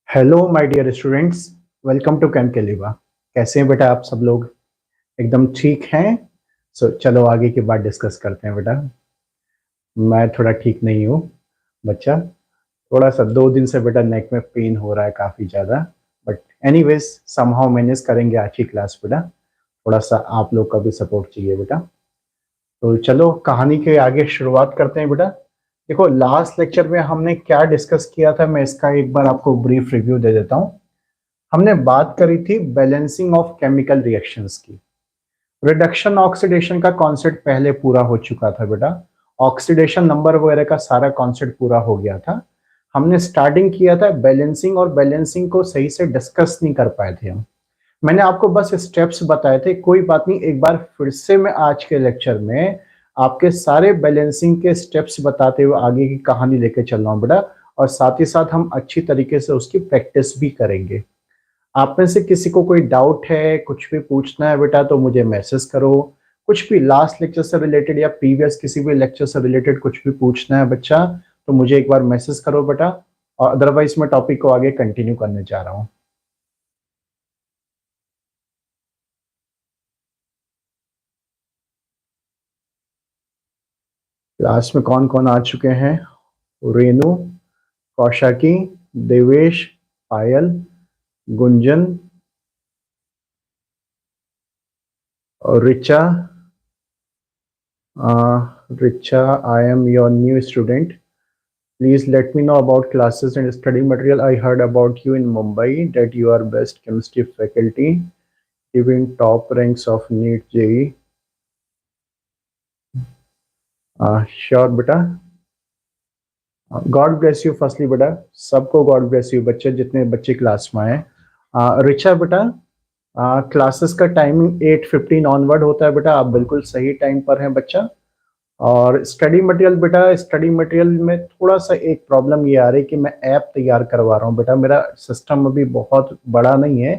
Hello my dear students, welcome to camp Caliba. कैसे हैं बेटा आप सब लोग? एकदम ठीक हैं? चलो आगे की बात डिस्कस करते हैं बेटा। मैं थोड़ा ठीक नहीं हूँ बच्चा। थोड़ा सा 2 दिन से बेटा नेक में पेन हो रहा है काफ़ी ज़्यादा। बट एनीवेज समहाउ मैनेज करेंगे आज की क्लास बेटा। थोड़ा सा आप लोग का भी सपोर्ट चाहिए बेटा। तो चलो कहानी के आगे शुरुआत करते हैं बेटा। देखो लास्ट लेक्चर में हमने क्या डिस्कस किया था, मैं इसका एक बार आपको ब्रीफ रिव्यू दे देता हूँ। हमने बात करी थी बैलेंसिंग ऑफ केमिकल रिएक्शंस की। रिडक्शन ऑक्सीडेशन का कॉन्सेप्ट पहले पूरा हो चुका था बेटा। ऑक्सीडेशन नंबर वगैरह का सारा कॉन्सेप्ट पूरा हो गया था। हमने स्टार्टिंग किया था बैलेंसिंग, और बैलेंसिंग को सही से डिस्कस नहीं कर पाए थे हम। मैंने आपको बस स्टेप्स बताए थे, कोई बात नहीं, एक बार फिर से मैं आज के लेक्चर में आपके सारे बैलेंसिंग के स्टेप्स बताते हुए आगे की कहानी लेके चल रहा हूँ बेटा। और साथ ही साथ हम अच्छी तरीके से उसकी प्रैक्टिस भी करेंगे। आप में से किसी को कोई डाउट है, कुछ भी पूछना है बेटा, तो मुझे मैसेज करो। कुछ भी लास्ट लेक्चर से रिलेटेड या प्रीवियस किसी भी लेक्चर से रिलेटेड कुछ भी पूछना है बच्चा, तो मुझे एक बार मैसेज करो बेटा। और अदरवाइज मैं टॉपिक को आगे कंटिन्यू करने जा रहा हूँ। क्लास में कौन कौन आ चुके हैं? रेनू, कौशाकी, देवेश, पायल, गुंजन और Richa. Richa, I am your new student. Please let me know about classes and study material. I heard about you in Mumbai that you are best chemistry faculty, giving top ranks of NEET JEE. Sure बेटा। God bless you firstly बेटा, सबको God bless you बच्चे, जितने बच्चे class में आए। रिचा बेटा, classes का टाइमिंग 8:15 ऑनवर्ड होता है बेटा, आप बिल्कुल सही टाइम पर हैं बच्चा। और स्टडी मटेरियल बेटा, स्टडी मटेरियल में थोड़ा सा एक प्रॉब्लम ये आ रही है कि मैं ऐप तैयार करवा रहा हूँ बेटा, मेरा सिस्टम अभी बहुत बड़ा नहीं है।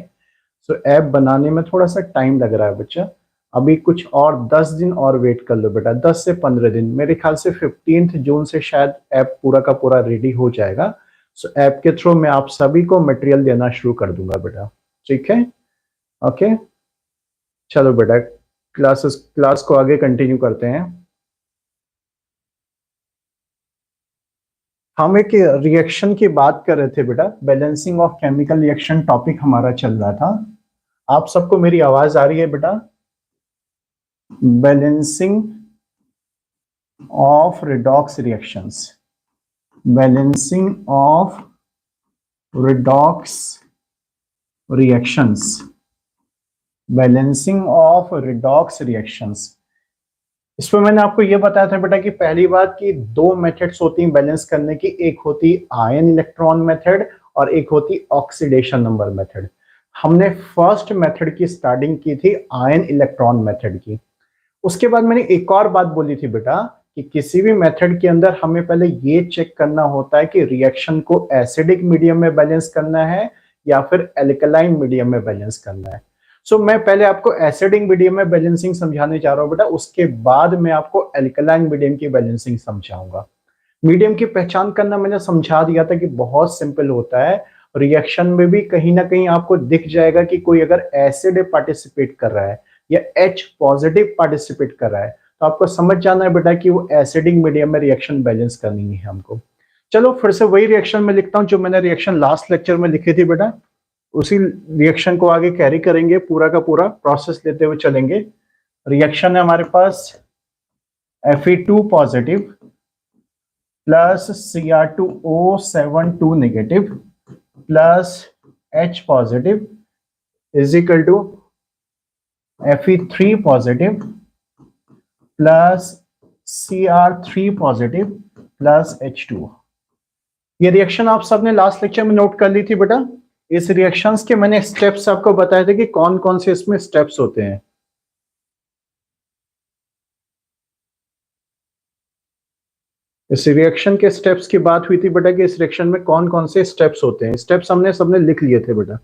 सो ऐप बनाने में थोड़ा सा टाइम लग रहा है बच्चा। अभी कुछ और 10 दिन और वेट कर लो बेटा, 10 से 15 दिन, मेरे ख्याल से 15 जून से शायद ऐप पूरा का पूरा रेडी हो जाएगा। सो ऐप के थ्रू मैं आप सभी को मटेरियल देना शुरू कर दूंगा बेटा। ठीक है? ओके, चलो बेटा क्लास को आगे कंटिन्यू करते हैं। हम एक रिएक्शन की बात कर रहे थे बेटा, balancing of chemical reaction topic हमारा चल रहा था। आप सबको मेरी आवाज आ रही है बेटा? Balancing of redox reactions, balancing of redox reactions, balancing of redox reactions. इसमें मैंने आपको यह बताया था बेटा कि पहली बात कि दो मेथड्स होती हैं बैलेंस करने की, एक होती आयन इलेक्ट्रॉन मेथड और एक होती ऑक्सीडेशन नंबर मेथड। हमने फर्स्ट मेथड की स्टार्टिंग की थी आयन इलेक्ट्रॉन मेथड की। उसके बाद मैंने एक और बात बोली थी बेटा कि किसी भी मेथड के अंदर हमें पहले ये चेक करना होता है कि रिएक्शन को एसिडिक मीडियम में बैलेंस करना है या फिर एल्कलाइन मीडियम में बैलेंस करना है। मैं पहले आपको एसिडिक मीडियम में बैलेंसिंग समझाने जा रहा हूं बेटा, उसके बाद मैं आपको एल्कलाइन मीडियम की बैलेंसिंग समझाऊंगा। मीडियम की पहचान करना मैंने समझा दिया था कि बहुत सिंपल होता है। रिएक्शन में भी कहीं ना कहीं आपको दिख जाएगा कि कोई अगर एसिड पार्टिसिपेट कर रहा है या H पॉजिटिव पार्टिसिपेट कर रहा है, तो आपको समझ जाना है बेटा कि वो एसिडिक मीडियम में रिएक्शन बैलेंस करनी है हमको। चलो फिर से वही रिएक्शन में लिखता हूं जो मैंने रिएक्शन लास्ट लेक्चर में लिखी थी बेटा, उसी रिएक्शन को आगे कैरी करेंगे, पूरा का पूरा प्रोसेस लेते हुए चलेंगे। रिएक्शन है हमारे पास Fe2 positive plus Cr2O7 negative plus H positive is equal to Fe3 positive plus Cr3 positive plus H2। ये रिएक्शन आप सबने लास्ट लेक्चर में नोट कर ली थी बेटा। इस रिएक्शंस के मैंने स्टेप्स आपको बताए थे कि कौन कौन से इसमें स्टेप्स होते हैं। इस रिएक्शन के स्टेप्स की बात हुई थी बेटा कि इस रिएक्शन में कौन कौन से स्टेप्स होते हैं। स्टेप्स हमने सबने लिख लिए थे बेटा।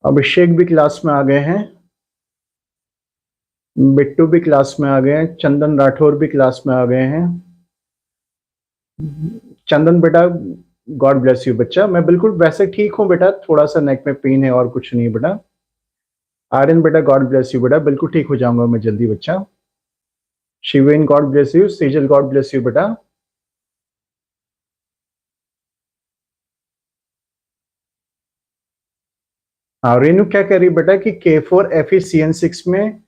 अभिषेक भी क्लास में आ गए हैं, बिट्टू भी क्लास में आ गए हैं, चंदन राठौर भी क्लास में आ गए हैं। चंदन बेटा, गॉड ब्लेस यू बच्चा, मैं बिल्कुल वैसे ठीक हूँ बेटा, थोड़ा सा नेक में पेन है और कुछ नहीं बेटा। आर्यन बेटा, गॉड ब्लेस यू बेटा, बिल्कुल ठीक हो जाऊंगा मैं जल्दी बच्चा। Shiven, god bless you. Sejal, god bless you बेटा। हाँ, रेनू क्या कह रही है बेटा कि K4FeCN6 में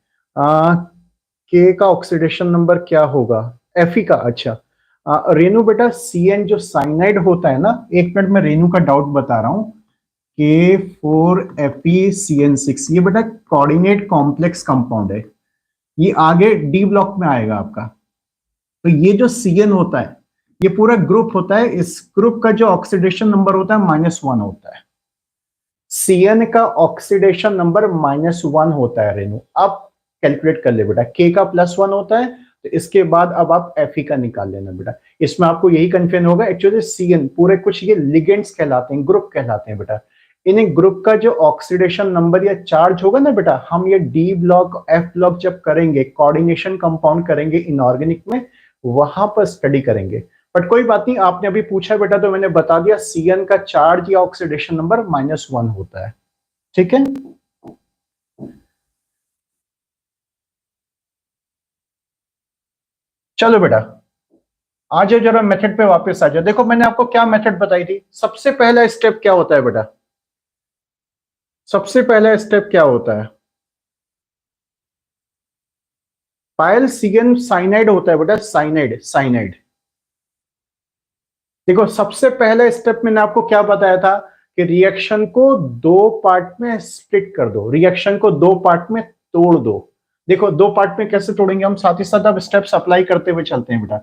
के का ऑक्सीडेशन नंबर क्या होगा? Fe का, अच्छा। रेनू बेटा, CN जो साइनाइड होता है ना, एक मिनट में रेनू का डाउट बता रहा हूं। K4FeCN6 ये बेटा कोऑर्डिनेट कॉम्प्लेक्स कंपाउंड है, ये आगे डी ब्लॉक में आएगा आपका। तो ये जो CN होता है, ये पूरा ग्रुप होता है, इस ग्रुप का जो ऑक्सीडेशन नंबर होता है -1 होता है। CN का ऑक्सीडेशन नंबर -1 होता है रेनू। अब कैलकुलेट कर ले बेटा, K का +1 होता है, तो इसके बाद अब आप Fe का निकाल लेना बेटा। इसमें आपको यही कंफ्यूजन होगा, एक्चुअली CN पूरे कुछ ये लिगेंड्स कहलाते हैं, ग्रुप कहलाते हैं बेटा। इन ग्रुप का जो ऑक्सीडेशन नंबर या चार्ज होगा ना बेटा, हम ये D ब्लॉक F ब्लॉक जब करेंगे, कोऑर्डिनेशन कंपाउंड करेंगे इनऑर्गेनिक में, वहां पर स्टडी करेंगे। बट कोई बात नहीं, आपने अभी पूछा बेटा तो मैंने बता दिया, CN का चार्ज या ऑक्सीडेशन नंबर -1 होता है। ठीक है, चलो बेटा आ जाओ जरा मेथड पे वापस आ जाओ। देखो मैंने आपको क्या मेथड बताई थी, सबसे पहला स्टेप क्या होता है बेटा? सबसे पहला स्टेप क्या होता है? पायल CN साइनाइड होता है बेटा, साइनाइड साइनाइड। देखो सबसे पहला स्टेप मैंने आपको क्या बताया था कि रिएक्शन को दो पार्ट में स्प्लिट कर दो, रिएक्शन को दो पार्ट में तोड़ दो। देखो दो पार्ट में कैसे तोड़ेंगे हम, साथ ही साथ अब स्टेप्स अप्लाई करते हुए चलते हैं बेटा।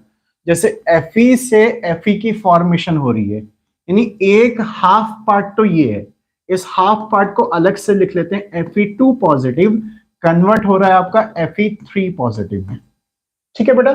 जैसे Fe से Fe की फॉर्मेशन हो रही है, यानी एक हाफ पार्ट तो ये है, इस हाफ पार्ट को अलग से लिख लेते हैं, Fe2 पॉजिटिव कन्वर्ट हो रहा है आपका Fe3 पॉजिटिव में। ठीक है बेटा,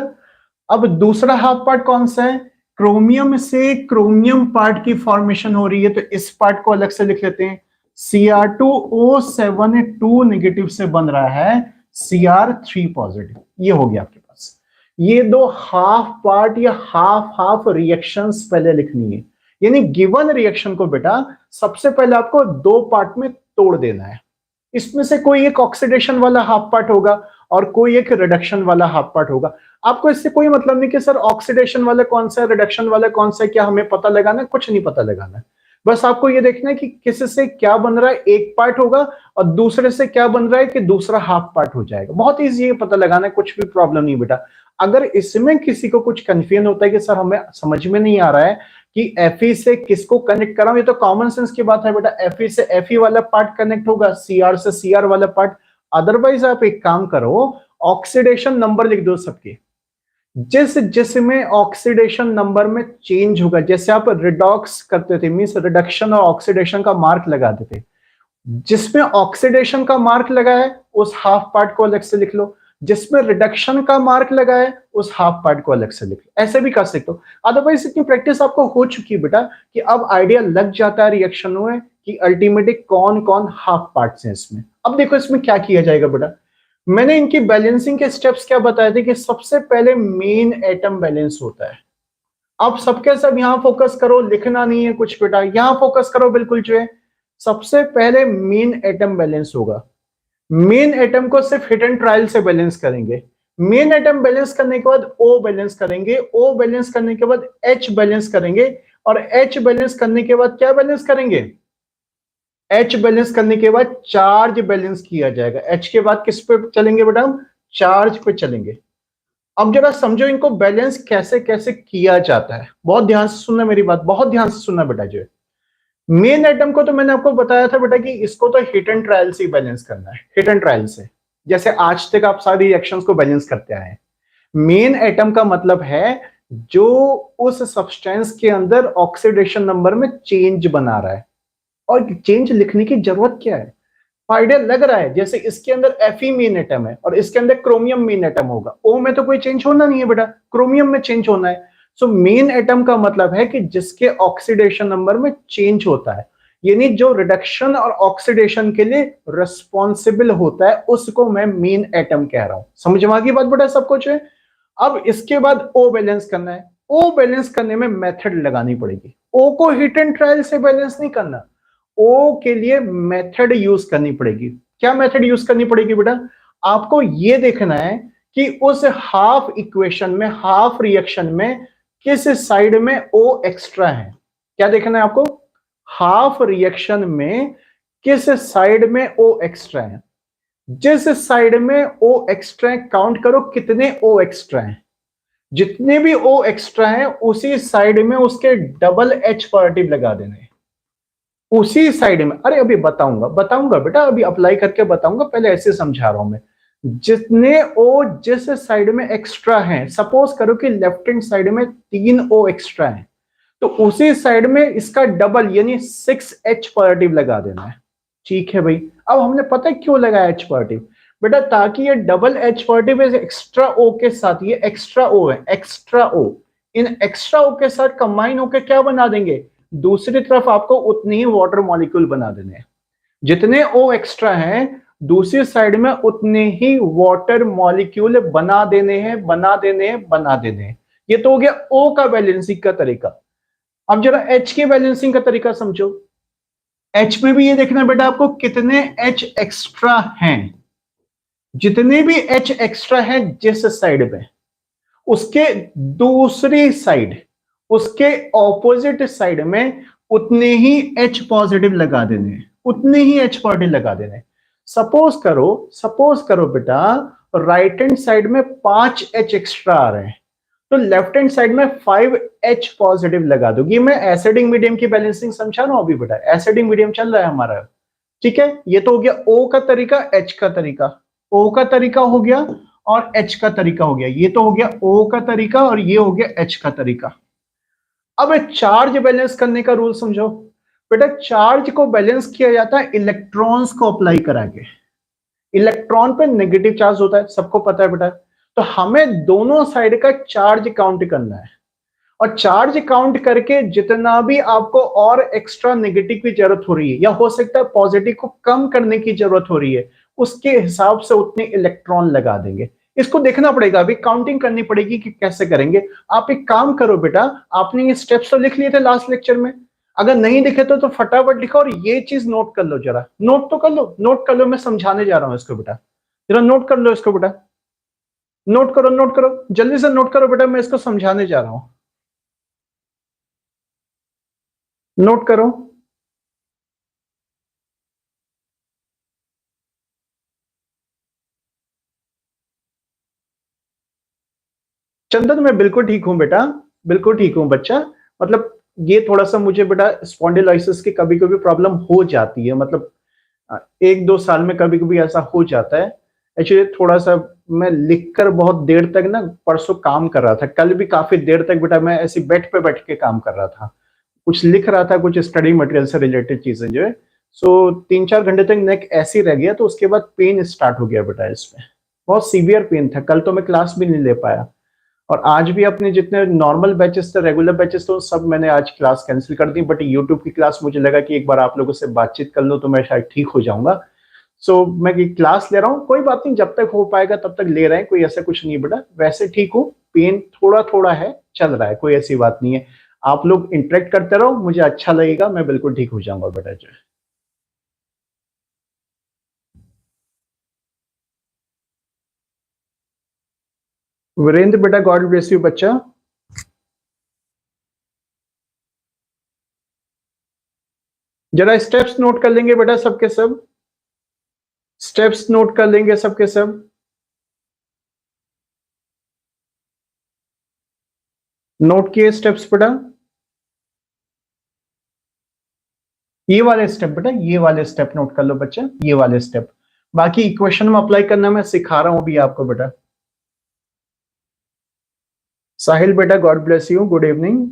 अब दूसरा हाफ पार्ट कौन सा है? क्रोमियम से क्रोमियम पार्ट की फॉर्मेशन हो रही है, तो इस पार्ट को अलग से लिख लेते हैं, Cr2O7 नेगेटिव से बन रहा है Cr3 पॉजिटिव। ये हो गया आपके पास। ये दो हाफ पार्ट या हाफ हाफ रिएक्शंस पहले लिखनी है, यानी गिवन रिएक्शन को बेटा सबसे पहले आपको दो पार्ट में तोड़ देना है। इसमें से कोई एक ऑक्सीडेशन वाला हाफ पार्ट होगा और कोई एक रिडक्शन वाला हाफ पार्ट होगा। आपको इससे कोई मतलब नहीं कि सर ऑक्सीडेशन वाला कौन सा है, रिडक्शन वाला कौन सा है, क्या हमें पता लगाना है? कुछ नहीं पता लगाना है, बस आपको ये देखना है कि किसी से क्या बन रहा है, एक पार्ट होगा, और दूसरे से क्या बन रहा है कि दूसरा हाफ पार्ट हो जाएगा। बहुत ईजी है पता लगाना है, कुछ भी प्रॉब्लम नहीं बेटा। अगर इसमें किसी को कुछ कंफ्यूजन होता है कि सर हमें समझ में नहीं आ रहा है कि Fe से किसको कनेक्ट कराऊं, ये तो कॉमन सेंस की बात है बेटा। Fe से Fe वाला पार्ट कनेक्ट होगा, Cr से Cr वाला पार्ट। अदरवाइज आप एक काम करो, ऑक्सीडेशन नंबर लिख दो सबके, जिस जिसमें ऑक्सीडेशन नंबर में चेंज होगा। जैसे आप रिडॉक्स करते थे, मींस रिडक्शन और ऑक्सीडेशन का मार्क लगाते थे, जिसमें ऑक्सीडेशन का मार्क लगा है उस हाफ पार्ट को अलग से लिख लो, जिसमें रिडक्शन का मार्क लगा है उस हाफ पार्ट को अलग से लिख लो। ऐसे भी कर सकते हो। अदरवाइज इतनी प्रैक्टिस आपको हो चुकी है बेटा कि अब आइडिया लग जाता है रिएक्शन में कि अल्टीमेटली कौन कौन हाफ पार्ट्स हैं इसमें। अब देखो इसमें क्या किया जाएगा बेटा, मैंने इनकी बैलेंसिंग के स्टेप्स क्या बताए थे कि सबसे पहले मेन एटम बैलेंस होता है। अब सबके सब यहां फोकस करो, लिखना नहीं है कुछ बेटा, यहां फोकस करो बिल्कुल जो है। सबसे पहले मेन एटम बैलेंस होगा, मेन एटम को सिर्फ हिट एंड ट्रायल से बैलेंस करेंगे। मेन एटम बैलेंस करने के बाद O बैलेंस करेंगे, O बैलेंस करने के बाद H बैलेंस करेंगे, और H बैलेंस करने के बाद क्या बैलेंस करेंगे? H बैलेंस करने के बाद चार्ज बैलेंस किया जाएगा। H के बाद किस पे चलेंगे बेटा हम? चार्ज पे चलेंगे। अब जरा समझो इनको बैलेंस कैसे कैसे किया जाता है, बहुत ध्यान से सुनना मेरी बात, बहुत ध्यान से सुनना बेटा। जो मेन एटम को तो मैंने आपको बताया था बेटा कि इसको तो हिट एंड ट्रायल से ही बैलेंस करना है, हिट एंड ट्रायल से, जैसे आज तक आप सारी रिएक्शंस को बैलेंस करते आए हैं। मेन एटम का मतलब है जो उस सब्सटेंस के अंदर ऑक्सीडेशन नंबर में चेंज बना रहा है। और चेंज लिखने की जरूरत क्या है, आइडिया लग रहा है। जैसे इसके अंदर Fe मेन एटम है और इसके अंदर क्रोमियम मेन एटम होगा, O में तो कोई चेंज होना नहीं है बेटा, क्रोमियम में चेंज होना है। सो मेन एटम का मतलब है कि जिसके ऑक्सीडेशन नंबर में चेंज होता है, यानी जो रिडक्शन और ऑक्सीडेशन के लिए रिस्पॉन्सिबल होता है, उसको मैं मेन एटम कह रहा हूं। समझ में आ गई बात बेटा सब कुछ है? अब इसके बाद O बैलेंस करना है। ओ बैलेंस करने में मेथड लगानी पड़ेगी। ओ को हिट एंड ट्रायल से बैलेंस नहीं करना, ओ के लिए मेथड यूज करनी पड़ेगी। क्या मेथड यूज करनी पड़ेगी बेटा? आपको ये देखना है कि उस हाफ इक्वेशन में, हाफ रिएक्शन में किस साइड में ओ एक्स्ट्रा है। क्या देखना है आपको? हाफ रिएक्शन में किस साइड में ओ एक्स्ट्रा है। जिस साइड में ओ एक्स्ट्रा है, काउंट करो कितने ओ एक्स्ट्रा हैं। जितने भी ओ एक्स्ट्रा हैं उसी साइड में उसके डबल एच पॉजिटिव लगा देने, उसी साइड में। अरे अभी बताऊंगा बताऊंगा बेटा, अभी अप्लाई करके बताऊंगा, पहले ऐसे समझा रहा हूं मैं। जितने ओ जिस साइड में एक्स्ट्रा हैं, सपोज करो कि लेफ्ट हैंड साइड में 3 ओ एक्स्ट्रा हैं, तो उसी साइड में इसका डबल यानी 6H पॉजिटिव लगा देना है। ठीक है भाई। अब हमने पता है क्यों लगाया H पॉजिटिव बेटा? ताकि ये डबल H पॉजिटिव एक्स्ट्रा ओ के साथ, ये एक्स्ट्रा ओ है, एक्स्ट्रा ओ, इन एक्स्ट्रा ओ के साथ कंबाइन होकर क्या बना देंगे? दूसरी तरफ आपको उतनी ही वाटर मॉलिक्यूल बना देने हैं। जितने ओ एक्स्ट्रा हैं दूसरी साइड में उतने ही वाटर मॉलिक्यूल बना देने हैं, बना देने हैं, बना देने हैं। ये तो हो गया ओ का बैलेंसिंग का तरीका। अब जरा एच के बैलेंसिंग का तरीका समझो। एच में भी ये देखना बेटा आपको कितने एच एक्स्ट्रा हैं। जितने भी एच एक्स्ट्रा हैं जिस साइड में, उसके दूसरी साइड, उसके ऑपोजिट साइड में उतने ही एच पॉजिटिव लगा देने, उतने ही एच पॉजिटिव लगा देने। सपोज करो बेटा राइट हैंड साइड में 5 एच एक्स्ट्रा आ रहे हैं, तो लेफ्ट हैंड साइड में 5H पॉजिटिव लगा दोगी। मैं एसिडिक मीडियम की बैलेंसिंग समझा रहा हूं अभी बेटा, एसिडिक मीडियम चल रहा है हमारा। ठीक है, ये तो हो गया O का तरीका, H का तरीका। O का तरीका हो गया और H का तरीका हो गया। ये तो हो गया O का तरीका और ये हो गया H का तरीका। अब चार्ज बैलेंस करने का रूल समझो बेटा। चार्ज को बैलेंस किया जाता है इलेक्ट्रॉन्स को अप्लाई करा के। इलेक्ट्रॉन पे नेगेटिव चार्ज होता है, सबको पता है बेटा। तो हमें दोनों साइड का चार्ज काउंट करना है, और चार्ज काउंट करके जितना भी आपको और एक्स्ट्रा नेगेटिव की जरूरत हो रही है, या हो सकता है पॉजिटिव को कम करने की जरूरत हो रही है, उसके हिसाब से उतने इलेक्ट्रॉन लगा देंगे। इसको देखना पड़ेगा, अभी काउंटिंग करनी पड़ेगी कि कैसे करेंगे। आप एक काम करो बेटा, आपने ये स्टेप्स तो लिख लिए थे लास्ट लेक्चर में, अगर नहीं लिखे तो फटाफट लिखो और ये चीज नोट कर लो। जरा नोट तो कर लो, नोट कर लो, मैं समझाने जा रहा हूं इसको बेटा। जरा नोट कर लो इसको बेटा, नोट करो, नोट करो, जल्दी से नोट करो बेटा, मैं इसको समझाने जा रहा हूं। नोट करो। चंदन मैं बिल्कुल ठीक हूं बेटा, बिल्कुल ठीक हूं बच्चा। मतलब ये थोड़ा सा मुझे बेटा स्पॉन्डिलोलिसिस की कभी कभी प्रॉब्लम हो जाती है, मतलब 1-2 साल में कभी कभी ऐसा हो जाता है। एक्चुअली थोड़ा सा मैं लिखकर बहुत देर तक ना, परसों काम कर रहा था, कल भी काफी देर तक बेटा मैं ऐसी बेड पे बैठ के काम कर रहा था, कुछ लिख रहा था, कुछ स्टडी मटेरियल से रिलेटेड चीजें जो है। सो 3-4 घंटे तक नेक ऐसे ही रह गया, तो उसके बाद पेन स्टार्ट हो गया बेटा, इसमें बहुत सीवियर पेन था। कल तो मैं क्लास भी नहीं ले पाया, और आज भी अपने जितने नॉर्मल बैचेस थे, रेगुलर बैचेस थे, सब मैंने आज क्लास कैंसिल कर दी। बट यूट्यूब की क्लास मुझे लगा कि एक बार आप लोगों से बातचीत कर लूँ तो मैं शायद ठीक हो जाऊंगा। सो मैं क्लास ले रहा हूँ, कोई बात नहीं, जब तक हो पाएगा तब तक ले रहे हैं, कोई ऐसा कुछ नहीं बेटा, वैसे ठीक हूँ। पेन थोड़ा थोड़ा है, चल रहा है, कोई ऐसी बात नहीं है। आप लोग इंटरेक्ट करते रहो, मुझे अच्छा लगेगा, मैं बिल्कुल ठीक हो जाऊंगा बेटा जो है। वीरेंद्र बेटा, गॉड ब्लेस यू बच्चा। जरा स्टेप्स नोट कर लेंगे बेटा सबके सब, स्टेप्स नोट कर लेंगे सबके सब। नोट किए स्टेप्स बेटा, ये वाले स्टेप बेटा, ये वाले स्टेप नोट कर लो बच्चा, ये वाले स्टेप। बाकी इक्वेशन में अप्लाई करना मैं सिखा रहा हूं अभी आपको बेटा। साहिल बेटा, god bless you, good evening.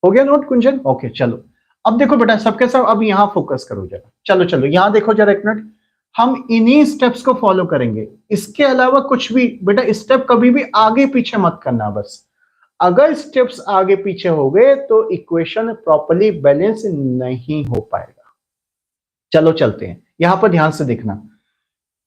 हो गया नोट कुंजन? ओके चलो। अब देखो बेटा सबके सब, अब यहां फोकस करो जरा, चलो चलो यहां देखो जरा एक मिनट। हम इन्हीं स्टेप्स को फॉलो करेंगे, इसके अलावा कुछ भी बेटा स्टेप कभी भी आगे पीछे मत करना बस। अगर स्टेप्स आगे पीछे हो गए तो इक्वेशन प्रॉपर्ली बैलेंस नहीं हो पाएगा। चलो चलते हैं, यहां पर ध्यान से देखना।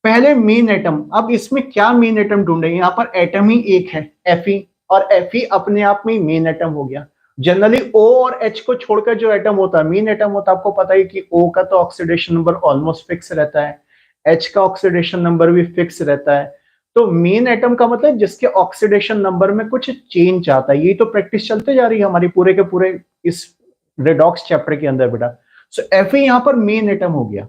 पहले मेन एटम, अब इसमें क्या मेन एटम ढूंढे? यहां पर एटम ही एक है, Fe। और Fe अपने आप में मेन एटम हो गया। जनरली O और H को छोड़कर जो एटम होता है मेन एटम होता है, आपको पता है कि O का तो ऑक्सीडेशन नंबर ऑलमोस्ट फिक्स रहता है, H का ऑक्सीडेशन नंबर भी फिक्स रहता है। तो मेन एटम का मतलब जिसके ऑक्सीडेशन नंबर में कुछ चेंज आता है। यही तो प्रैक्टिस चलते जा रही है हमारी पूरे के पूरे इस रेडॉक्स चैप्टर के अंदर बेटा। सो Fe यहाँ पर मेन एटम हो गया।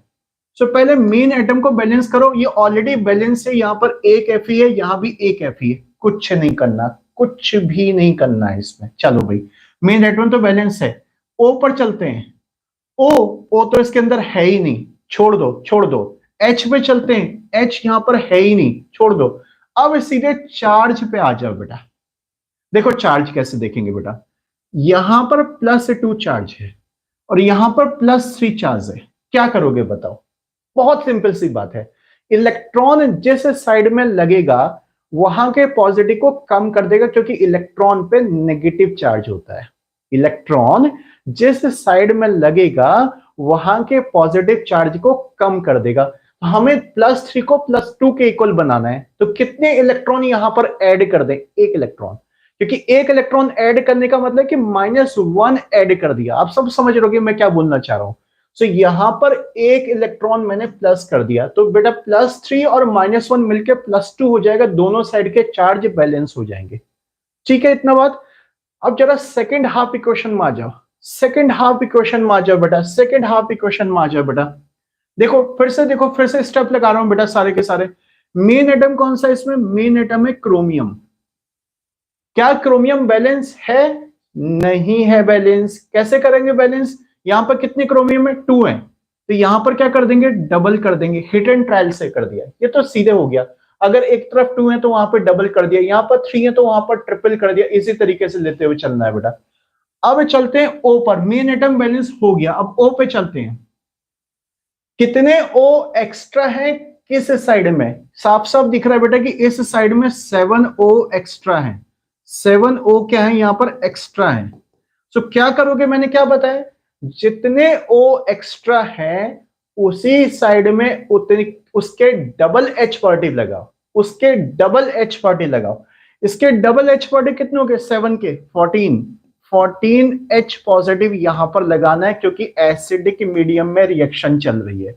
सो पहले मेन एटम को बैलेंस करो, ये ऑलरेडी बैलेंस है, यहाँ पर एक Fe है, यहाँ भी एक Fe है, कुछ नहीं करना, कुछ भी नहीं करना है इसमें। चलो भाई मेन एटम तो बैलेंस है। O पर चलते हैं। O तो इसके अंदर है ही नहीं, छोड़ दो छोड़ दो। H पे चलते हैं, H यहां पर है ही नहीं, छोड़ दो। अब सीधे चार्ज पे आ जाओ बेटा। देखो चार्ज कैसे देखेंगे बेटा, यहां पर +2 चार्ज है और यहां पर +3 चार्ज है। क्या करोगे बताओ? बहुत सिंपल सी बात है, इलेक्ट्रॉन जिस साइड में लगेगा वहां के पॉजिटिव को कम कर देगा, क्योंकि इलेक्ट्रॉन पे नेगेटिव चार्ज होता है। इलेक्ट्रॉन जिस साइड में लगेगा वहां के पॉजिटिव चार्ज को कम कर देगा। हमें +3 को +2 के इक्वल बनाना है, तो कितने इलेक्ट्रॉन यहां पर ऐड कर दें? एक इलेक्ट्रॉन, क्योंकि एक इलेक्ट्रॉन ऐड करने का मतलब कि -1 ऐड कर दिया। आप सब समझ रहे हो मैं क्या बोलना चाह रहा हूं। सो यहां पर एक इलेक्ट्रॉन मैंने प्लस कर दिया, तो बेटा +3 और -1 मिलकर +2 हो जाएगा, दोनों साइड के चार्ज बैलेंस हो जाएंगे। ठीक है इतना बात। अब जरा सेकेंड हाफ इक्वेशन में आ जाओ, सेकेंड हाफ इक्वेशन में आ जाओ बेटा, सेकेंड हाफ इक्वेशन में आ जाओ बेटा। देखो फिर से स्टेप लगा रहा हूं बेटा सारे के सारे। मेन एटम कौन सा इसमें? मेन एटम है क्रोमियम। क्या क्रोमियम बैलेंस है? नहीं है बैलेंस। कैसे करेंगे बैलेंस? यहां पर कितने क्रोमियम है? 2 है, तो यहां पर क्या कर देंगे? डबल कर देंगे। हिट एंड ट्रायल से कर दिया, ये तो सीधे हो गया। अगर एक तरफ 2 है तो वहां पर डबल कर दिया, यहां पर 3 है तो वहां पर ट्रिपल कर दिया। इसी तरीके से लेते हुए चलना है बेटा। अब चलते हैं O पर। मेन एटम बैलेंस हो गया, अब O पे चलते हैं। कितने O एक्स्ट्रा है किस साइड में? साफ साफ दिख रहा है बेटा कि इस साइड में 7 O एक्स्ट्रा है। 7 O क्या है यहां पर? एक्स्ट्रा है। सो क्या करोगे? मैंने क्या बताया, जितने O एक्स्ट्रा है उसी साइड में उतनी उसके डबल H पार्टिकल लगाओ, उसके डबल H पार्टिकल लगाओ। इसके डबल H पार्टिकल कितने हो गए? 7 के 14 H पॉजिटिव यहां पर लगाना है, क्योंकि एसिडिक मीडियम में रिएक्शन चल रही है।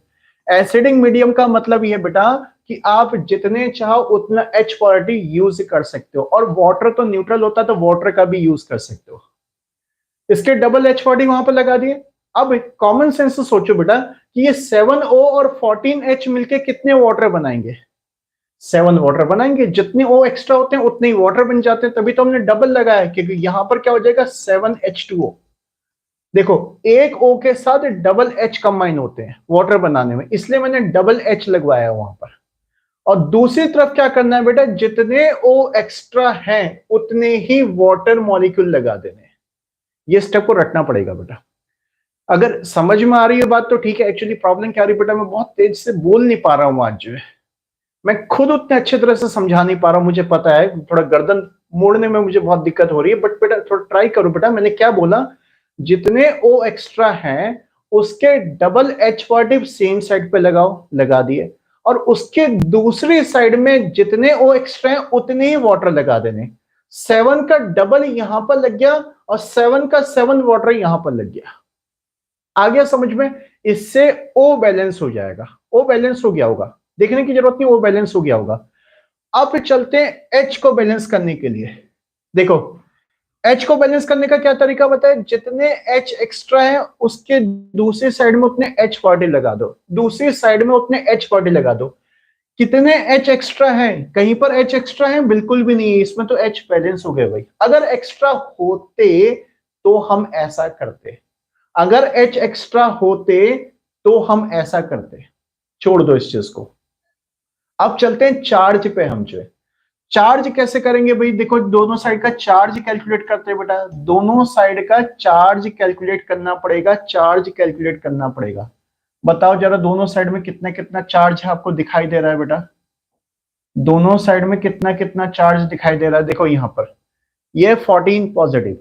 एसिडिक मीडियम का मतलब यह बेटा कि आप जितने चाहो उतना H पार्टिकल यूज कर सकते हो, और वाटर तो न्यूट्रल होता है तो वाटर का भी यूज कर सकते हो। इसके डबल H पार्टिकल वहां पर लगा दिए। अब कॉमन सेंस से सोचो बेटा कि ये 7O और 14H मिलके कितने वाटर बनाएंगे? 7 वाटर बनाएंगे। जितने O एक्स्ट्रा होते हैं उतने ही वाटर बन जाते हैं, तभी तो हमने डबल लगाया, क्योंकि यहां पर क्या हो जाएगा? 7H2O। देखो एक O के साथ डबल H कंबाइन होते हैं वाटर बनाने में, इसलिए मैंने डबल H लगवाया वहां पर। और दूसरी तरफ क्या करना है बेटा? जितने O एक्स्ट्रा हैं उतने ही वाटर मॉलिक्यूल लगा देने। ये स्टेप को रटना पड़ेगा बेटा। अगर समझ में आ रही है बात तो ठीक है। एक्चुअली प्रॉब्लम क्या आ रही है बेटा, मैं बहुत तेज से बोल नहीं पा रहा हूं आज, जो है मैं खुद उतने अच्छे तरह से समझा नहीं पा रहा हूं। मुझे पता है थोड़ा गर्दन मोड़ने में मुझे बहुत दिक्कत हो रही है, बट बेटा थोड़ा ट्राई करो बेटा। मैंने क्या बोला? जितने O एक्स्ट्रा हैं उसके double H particle same side पे लगाओ, लगा दिए। और उसके दूसरी साइड में जितने O एक्स्ट्रा हैं उतने ही वाटर लगा देने। 7 का डबल यहां पर लग गया और 7 का 7 वाटर यहां पर लग गया। आ गया समझ में? इससे O बैलेंस हो जाएगा। O बैलेंस हो गया होगा, देखने की जरूरत नहीं, O बैलेंस हो गया होगा। अब चलते हैं H को बैलेंस करने के लिए। देखो H को बैलेंस करने का क्या तरीका बताए? जितने H एक्स्ट्रा है उसके दूसरी साइड में उतने H पार्टिकल लगा दो, दूसरी साइड में उतने H पार्टिकल लगा दो। कितने H एक्स्ट्रा है? कहीं पर H एक्स्ट्रा है? बिल्कुल भी नहीं है, इसमें तो H बैलेंस हो गए भाई। अगर एक्स्ट्रा होते तो हम ऐसा करते, अगर H एक्स्ट्रा होते तो हम ऐसा करते। छोड़ दो इस चीज को। अब चलते हैं चार्ज पे। हम जो है चार्ज कैसे करेंगे भाई? देखो दोनों साइड का चार्ज कैलकुलेट करते हैं बेटा। दोनों साइड का चार्ज कैलकुलेट करना पड़ेगा, चार्ज कैलकुलेट करना पड़ेगा। बताओ जरा दोनों साइड में कितना कितना चार्ज है आपको दिखाई दे रहा है बेटा? दोनों साइड में कितना कितना चार्ज दिखाई दे रहा है? देखो यहां पर ये 14 पॉजिटिव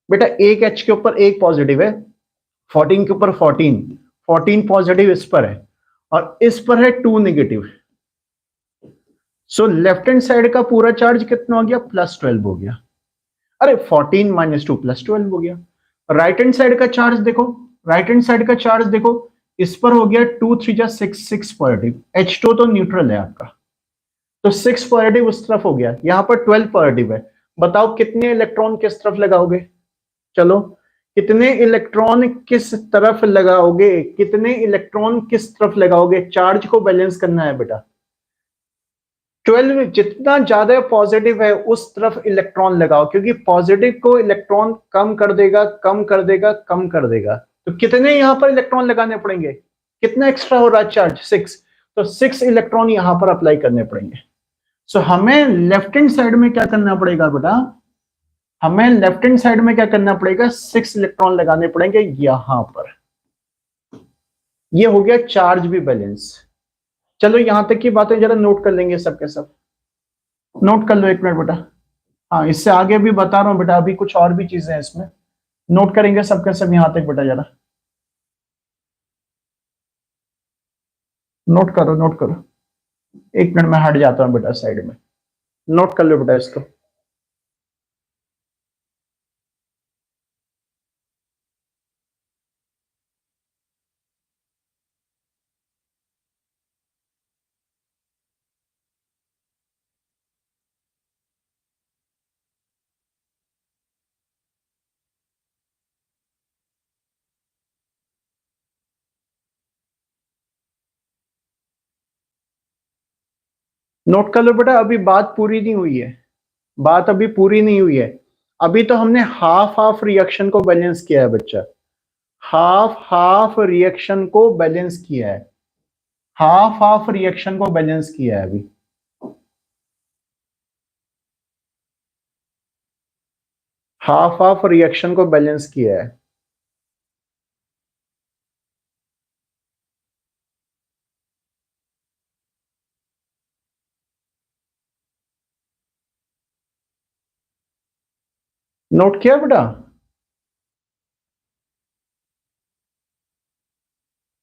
बेटा, एक H के ऊपर एक पॉजिटिव है, 14 के ऊपर 14 पॉजिटिव इस पर है और इस पर है 2 negative. So left hand side का पूरा चार्ज कितना हो गया, +12 हो गया। अरे 14 - 2 +12 हो गया। राइट हैंड साइड का चार्ज देखो, राइट हैंड साइड का चार्ज देखो, इस पर हो गया 2 3 जा 6, 6 पॉजिटिव, H2 तो न्यूट्रल है आपका, तो 6 पॉजिटिव उस तरफ हो गया, यहां पर 12 पॉजिटिव है। बताओ कितने इलेक्ट्रॉन किस तरफ लगाओगे, चलो कितने इलेक्ट्रॉन किस तरफ लगाओगे, कितने इलेक्ट्रॉन किस तरफ लगाओगे, चार्ज को बैलेंस करना है बेटा। 12 जितना ज्यादा पॉजिटिव है उस तरफ इलेक्ट्रॉन लगाओ, क्योंकि पॉजिटिव को इलेक्ट्रॉन कम कर देगा, कम कर देगा, कम कर देगा। तो कितने यहां पर इलेक्ट्रॉन लगाने पड़ेंगे, कितना एक्स्ट्रा हो रहा है चार्ज, 6, तो 6 इलेक्ट्रॉन यहां पर अप्लाई करने पड़ेंगे। सो हमें लेफ्ट हैंड साइड में क्या करना पड़ेगा बेटा, हमें लेफ्ट हैंड साइड में क्या करना पड़ेगा, 6 इलेक्ट्रॉन लगाने पड़ेंगे यहां पर। ये हो गया चार्ज भी बैलेंस। चलो यहां तक की बातें जरा नोट कर लेंगे सबके सब, नोट कर लो एक मिनट बेटा। हाँ इससे आगे भी बता रहा हूं बेटा, अभी कुछ और भी चीजें हैं इसमें, नोट करेंगे सबके सब यहां तक बेटा, जरा नोट करो, नोट करो। एक मिनट में हट जाता हूं बेटा साइड में, नोट कर लो बेटा इसको। नोट कर लो बेटा, अभी बात पूरी नहीं हुई है, बात अभी पूरी नहीं हुई है। अभी तो हमने हाफ हाफ रिएक्शन को बैलेंस किया है बच्चा, हाफ हाफ रिएक्शन को बैलेंस किया है, हाफ हाफ रिएक्शन को बैलेंस किया है अभी। हाफ हाफ रिएक्शन को बैलेंस किया है। नोट किया बेटा,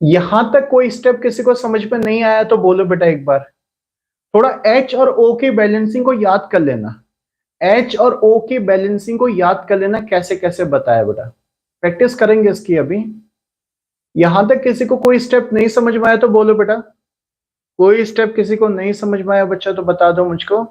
यहां तक कोई स्टेप किसी को समझ में नहीं आया तो बोलो बेटा एक बार। थोड़ा H और O की बैलेंसिंग को याद कर लेना, H और O की बैलेंसिंग को याद कर लेना, कैसे कैसे बताया बेटा, प्रैक्टिस करेंगे इसकी अभी। यहां तक किसी को कोई स्टेप नहीं समझ में आया तो बोलो बेटा, कोई स्टेप किसी को नहीं समझ में आया बच्चा तो बता दो मुझको।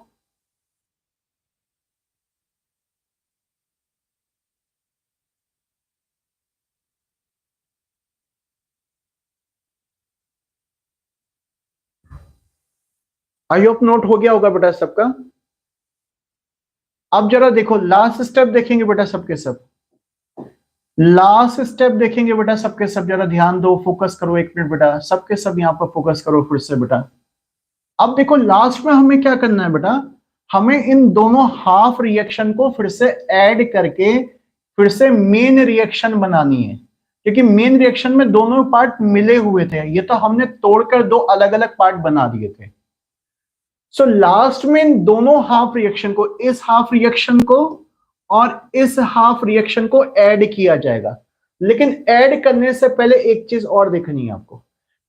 आई होप नोट हो गया होगा बेटा सबका। अब जरा देखो लास्ट स्टेप देखेंगे बेटा सबके सब, लास्ट स्टेप देखेंगे बेटा सबके सब, जरा ध्यान दो, फोकस करो एक मिनट बेटा, सबके सब यहां पर फोकस करो फिर से बेटा। अब देखो लास्ट में हमें क्या करना है बेटा, हमें इन दोनों हाफ रिएक्शन को फिर से ऐड करके फिर से मेन रिएक्शन बनानी है, क्योंकि मेन रिएक्शन में दोनों पार्ट मिले हुए थे, ये तो हमने तोड़कर दो अलग अलग पार्ट बना दिए थे। सो लास्ट में इन दोनों हाफ रिएक्शन को, इस हाफ रिएक्शन को और इस हाफ रिएक्शन को ऐड किया जाएगा। लेकिन ऐड करने से पहले एक चीज और देखनी है आपको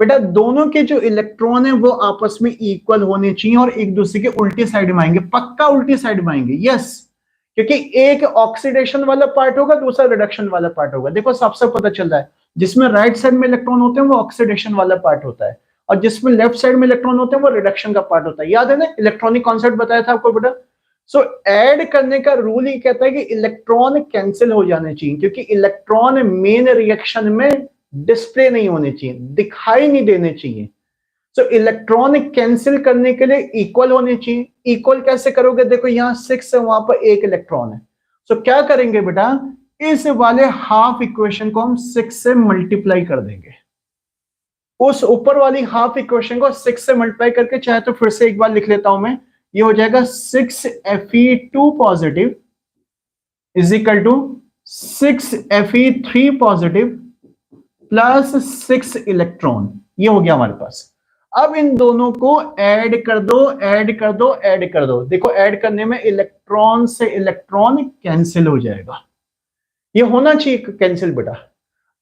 बेटा, दोनों के जो इलेक्ट्रॉन है वो आपस में इक्वल होने चाहिए और एक दूसरे के उल्टी साइड में आएंगे, पक्का उल्टी साइड में आएंगे, यस। क्योंकि एक ऑक्सीडेशन वाला पार्ट होगा, दूसरा रिडक्शन वाला पार्ट होगा। देखो सबसे पता चल रहा है, जिसमें राइट साइड में इलेक्ट्रॉन होते हैं वो ऑक्सीडेशन वाला पार्ट होता है, और जिसमें लेफ्ट साइड में इलेक्ट्रॉन होते हैं वो रिडक्शन का पार्ट होता है। याद है ना, इलेक्ट्रॉनिक कॉन्सेप्ट बताया था आपको बेटा। सो ऐड करने का रूल ही कहता है कि इलेक्ट्रॉन कैंसिल हो जाने चाहिए, क्योंकि इलेक्ट्रॉन मेन रिएक्शन में डिस्प्ले नहीं होने चाहिए, दिखाई नहीं देने चाहिए। सो इलेक्ट्रॉन कैंसिल करने के लिए इक्वल होने चाहिए। इक्वल कैसे करोगे, देखो यहां 6 है, वहां पर एक इलेक्ट्रॉन है। सो क्या करेंगे बेटा, इस वाले हाफ इक्वेशन को हम 6 से मल्टीप्लाई कर देंगे, उस ऊपर वाली हाफ इक्वेशन को 6 से मल्टीप्लाई करके, चाहे तो फिर से एक बार लिख लेता हूं मैं, ये हो जाएगा 6Fe2 positive is equal to 6Fe3 positive plus 6 electron. ये हो गया हमारे पास। अब इन दोनों को ऐड कर दो, ऐड कर दो, ऐड कर दो। देखो ऐड करने में इलेक्ट्रॉन से इलेक्ट्रॉन कैंसिल हो जाएगा, ये होना चाहिए कैंसिल बेटा।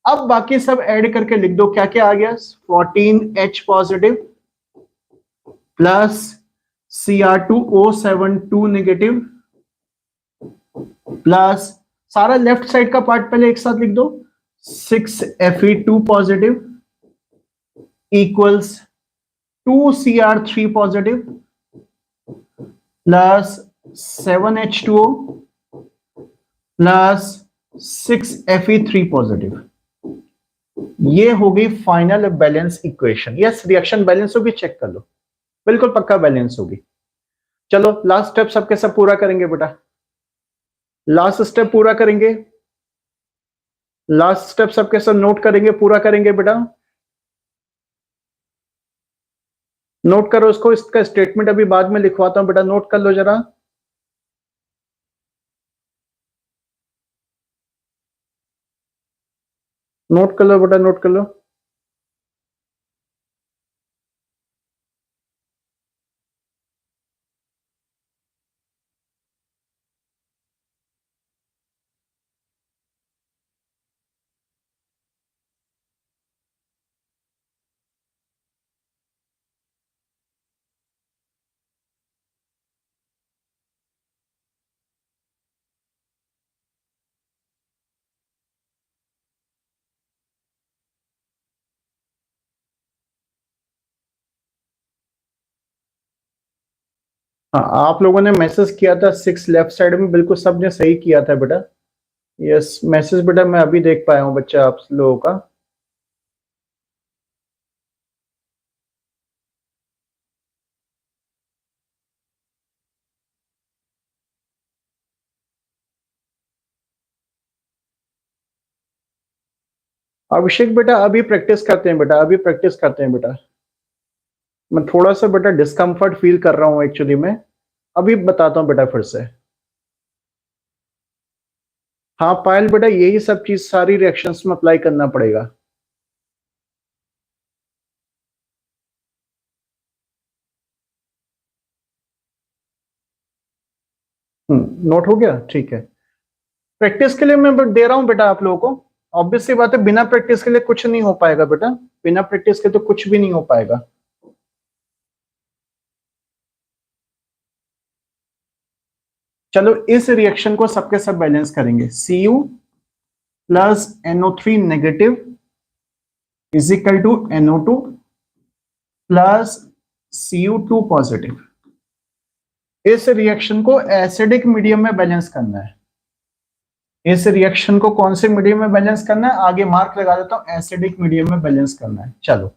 अब बाकी सब ऐड करके लिख दो, क्या क्या आ गया, 14H positive plus Cr2O72 negative plus सारा लेफ्ट साइड का पार्ट पहले एक साथ लिख दो, 6Fe2 positive equals 2Cr3 positive plus 7H2O plus 6Fe3 positive. ये होगी final balance equation. Yes, reaction balance होगी, चेक कर लो, बिल्कुल पक्का बैलेंस होगी। चलो लास्ट स्टेप सबके सब पूरा करेंगे बेटा, लास्ट स्टेप पूरा करेंगे, लास्ट स्टेप सबके सब नोट करेंगे, पूरा करेंगे बेटा। नोट करो इसको, इसका स्टेटमेंट अभी बाद में लिखवाता हूं बेटा, नोट कर लो जरा। नोट कर लो बेटा, नोट कर लो। हाँ, आप लोगों ने मैसेज किया था 6 लेफ्ट साइड में, बिल्कुल सबने सही किया था बेटा। यस, मैसेज बेटा मैं अभी देख पाया हूँ बच्चा आप लोगों का। अभिषेक बेटा अभी प्रैक्टिस करते हैं बेटा, अभी प्रैक्टिस करते हैं बेटा। मैं थोड़ा सा बेटा डिस्कम्फर्ट फील कर रहा हूँ एक्चुअली में, अभी बताता हूँ बेटा फिर से। हाँ पायल बेटा, यही सब चीज सारी रिएक्शंस में अप्लाई करना पड़ेगा। नोट हो गया, ठीक है। प्रैक्टिस के लिए मैं दे रहा हूं बेटा आप लोगों को। ऑब्वियस सी बात है, बिना प्रैक्टिस के लिए कुछ नहीं हो पाएगा बेटा, बिना प्रैक्टिस के तो कुछ भी नहीं हो पाएगा। चलो इस रिएक्शन को सबके सब बैलेंस करेंगे। Cu plus NO3 negative is equal to NO2 plus Cu2 positive. इस रिएक्शन को एसिडिक मीडियम में बैलेंस करना है। इस रिएक्शन को कौन से मीडियम में बैलेंस करना है, आगे मार्क लगा देता हूं, एसिडिक मीडियम में बैलेंस करना है। चलो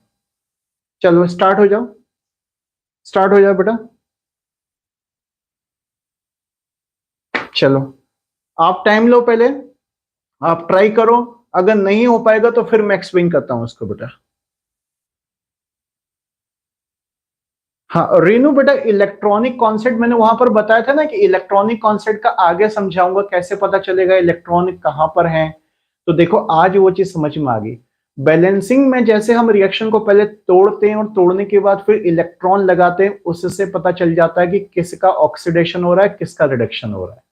चलो स्टार्ट हो जाओ, स्टार्ट हो जाओ बेटा। चलो आप टाइम लो पहले, आप ट्राई करो, अगर नहीं हो पाएगा तो फिर मैं एक्सप्लेन करता हूं उसको बेटा। हाँ रेनू बेटा, इलेक्ट्रॉनिक कॉन्सेप्ट मैंने वहां पर बताया था ना कि इलेक्ट्रॉनिक कॉन्सेप्ट का आगे समझाऊंगा, कैसे पता चलेगा इलेक्ट्रॉनिक कहां पर है। तो देखो आज वो चीज समझ में आ गई। बैलेंसिंग में जैसे हम रिएक्शन को पहले तोड़ते हैं और तोड़ने के बाद फिर इलेक्ट्रॉन लगाते हैं, उससे पता चल जाता है कि किसका ऑक्सीडेशन हो रहा है, किसका रिडक्शन हो रहा है।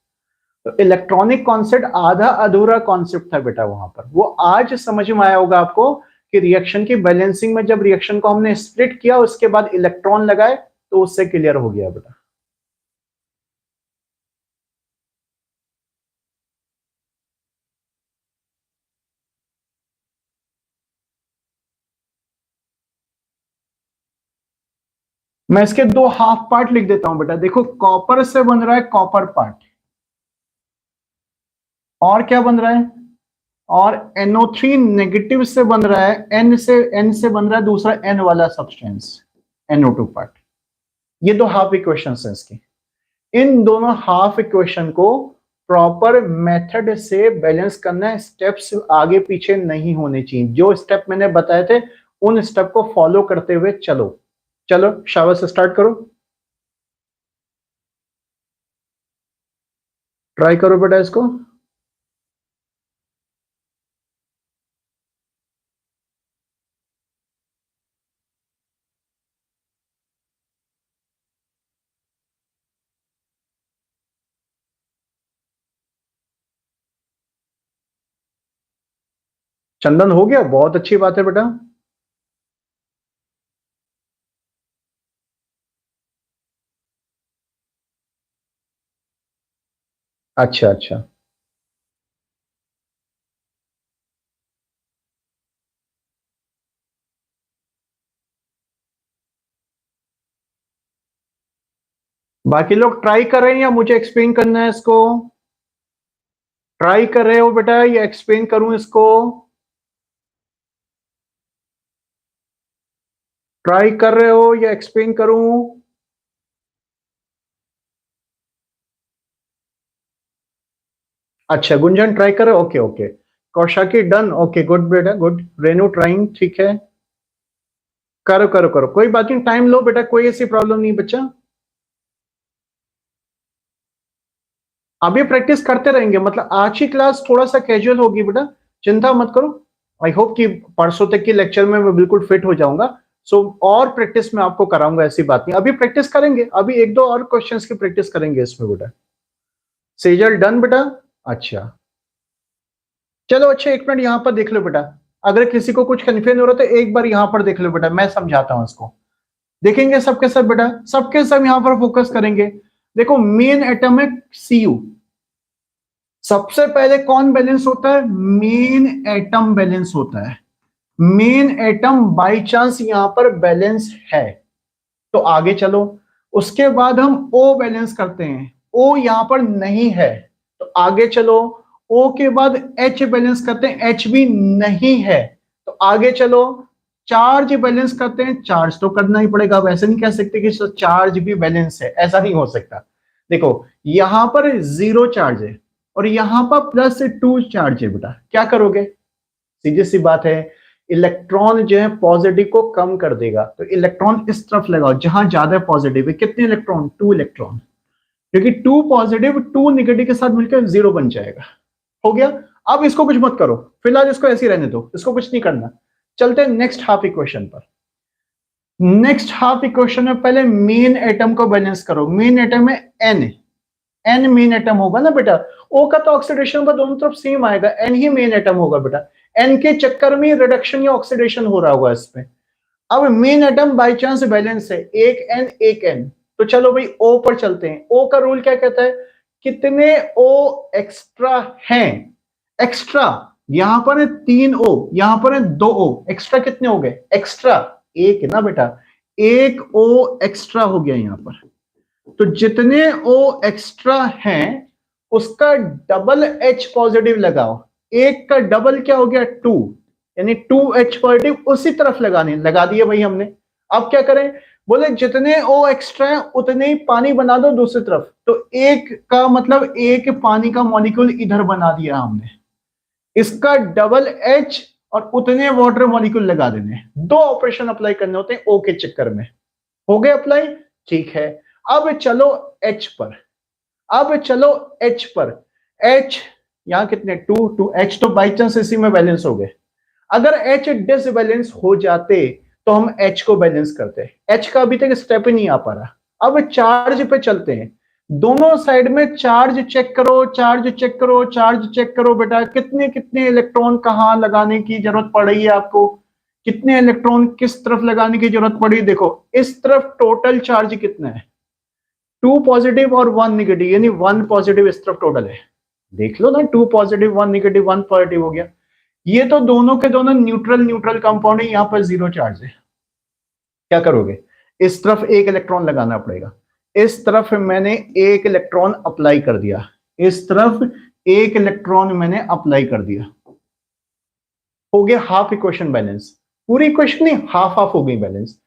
तो इलेक्ट्रॉनिक कॉन्सेप्ट आधा अधूरा कॉन्सेप्ट था बेटा वहां पर, वो आज समझ में आया होगा आपको कि रिएक्शन की बैलेंसिंग में जब रिएक्शन को हमने स्प्लिट किया उसके बाद इलेक्ट्रॉन लगाए तो उससे क्लियर हो गया बेटा। मैं इसके दो हाफ पार्ट लिख देता हूं बेटा। देखो कॉपर से बन रहा है कॉपर पार्ट, और क्या बन रहा है, और NO3 नेगेटिव से बन रहा है, N से बन रहा है दूसरा N वाला सब्सटेंस, NO2 पार्ट। ये दो हाफ इक्वेशन है इसकी। इन दोनों हाफ इक्वेशन को प्रॉपर मेथड से बैलेंस करना है, स्टेप्स आगे पीछे नहीं होने चाहिए। जो स्टेप मैंने बताए थे उन स्टेप को फॉलो करते हुए चलो। चलो शाबाश, स्टार्ट करो, ट्राई करो बेटा इसको। चंदन हो गया, बहुत अच्छी बात है बेटा। अच्छा अच्छा। बाकी लोग ट्राई कर रहे हैं या मुझे एक्सप्लेन करना है इसको? ट्राई कर रहे हो बेटा या एक्सप्लेन करूं इसको? ट्राई कर रहे हो या एक्सप्लेन करूं? अच्छा गुंजन ट्राई कर रहे हो, okay okay. Kaushaki done, okay good बेटा गुड। रेनू ट्राइंग, ठीक है। करो करो करो, कोई बात नहीं, टाइम लो बेटा, कोई ऐसी प्रॉब्लम नहीं बच्चा। अभी प्रैक्टिस करते रहेंगे, मतलब आज की क्लास थोड़ा सा कैजुअल होगी बेटा, चिंता मत करो। आई होप कि परसों तक के लेक्चर में मैं बिल्कुल फिट हो जाऊंगा। सो और प्रैक्टिस मैं आपको कराऊंगा, ऐसी बात नहीं, अभी प्रैक्टिस करेंगे, अभी एक दो और क्वेश्चंस की प्रैक्टिस करेंगे इसमें बेटा। सेजल डन बेटा। अच्छा चलो, अच्छा एक मिनट यहां पर देख लो बेटा। अगर किसी को कुछ कंफ्यूजन हो रहा है तो एक बार यहां पर देख लो बेटा, मैं समझाता हूं इसको। देखेंगे सबके सब बेटा, सबके सब यहां पर फोकस करेंगे। देखो मेन एटम है Cu। सबसे पहले कौन बैलेंस होता है? मेन एटम बैलेंस होता है। मेन एटम बाई चांस यहां पर बैलेंस है तो आगे चलो। उसके बाद हम O बैलेंस करते हैं, O यहां पर नहीं है तो आगे चलो। O के बाद H बैलेंस करते हैं, H भी नहीं है तो आगे चलो। चार्ज बैलेंस करते हैं, चार्ज तो करना ही पड़ेगा, वैसे नहीं कह सकते कि चार्ज भी बैलेंस है, ऐसा नहीं हो सकता। देखो यहां पर जीरो चार्ज है और यहां पर +2 चार्ज है बेटा, क्या करोगे? सीधी सी बात है, इलेक्ट्रॉन जो है पॉजिटिव को कम कर देगा, तो इलेक्ट्रॉन इस तरफ लगाओ जहां ज्यादा पॉजिटिव है। कितने इलेक्ट्रॉन? 2 इलेक्ट्रॉन, क्योंकि 2 पॉजिटिव 2 निगेटिव के साथ मिलकर 0 बन जाएगा। हो गया। अब इसको कुछ मत करो, फिलहाल इसको ऐसे ही रहने दो, इसको कुछ नहीं करना। चलते हैं नेक्स्ट हाफ इक्वेशन पर। नेक्स्ट हाफ इक्वेशन में पहले मेन एटम को बैलेंस करो। मेन एटम है N। N मेन एटम होगा ना बेटा। O का तो ऑक्सीडेशन पर दोनों तरफ सेम आएगा, N ही मेन एटम होगा बेटा। N के चक्कर में रिडक्शन या ऑक्सीडेशन हो रहा होगा इसमें। अब main atom by chance balance है, एक N एक N। तो चलो भाई O पर चलते हैं। O का रूल क्या कहता है? कितने O एक्स्ट्रा हैं? एक्स्ट्रा यहां पर है 3 O, यहां पर है 2 O, एक्स्ट्रा कितने हो गए? एक्स्ट्रा एक है ना बेटा, एक O एक्स्ट्रा हो गया यहां पर। तो जितने O एक्स्ट्रा हैं उसका डबल H पॉजिटिव लगाओ। एक का डबल क्या हो गया? 2, यानी 2H पॉजिटिव उसी तरफ लगाने लगा दिए भाई हमने। अब क्या करें? बोले जितने O एक्स्ट्रा है उतने ही पानी बना दो दूसरी तरफ, तो एक का मतलब एक पानी का मॉलिक्यूल इधर बना दिया हमने। इसका डबल H और उतने वाटर मॉलिक्यूल लगा देने, दो ऑपरेशन अप्लाई करने होते हैं O के चक्कर में। हो गए अप्लाई? ठीक है। अब चलो H पर। अब चलो H पर। H यहां कितने? 2 H तो बाई चांस इसी में बैलेंस हो गए। अगर H डिसबैलेंस हो जाते तो हम H को बैलेंस करते। H का अभी तक स्टेप ही नहीं आ पा रहा। अब चार्ज पे चलते हैं। दोनों साइड में चार्ज चेक करो, चार्ज चेक करो, चार्ज चेक करो बेटा। कितने कितने इलेक्ट्रॉन कहां लगाने की जरूरत पड़ रही है आपको? कितने इलेक्ट्रॉन किस तरफ लगाने की जरूरत पड़ी? देखो इस तरफ टोटल चार्ज कितना है? 2 पॉजिटिव और 1 निगेटिव, यानी 1 पॉजिटिव इस तरफ टोटल है। देख लो ना, 2 पॉजिटिव 1 निगेटिव 1 पॉजिटिव हो गया। ये तो दोनों के दोनों न्यूट्रल न्यूट्रल कंपाउंड है, यहां पर जीरो चार्ज है। क्या करोगे? इस तरफ एक इलेक्ट्रॉन लगाना पड़ेगा। इस तरफ मैंने एक इलेक्ट्रॉन अप्लाई कर दिया, इस तरफ एक इलेक्ट्रॉन मैंने अप्लाई कर दिया। हो गया हाफ इक्वेशन बैलेंस। पूरी इक्वेशन नहीं, हाफ हाफ हो गई बैलेंस।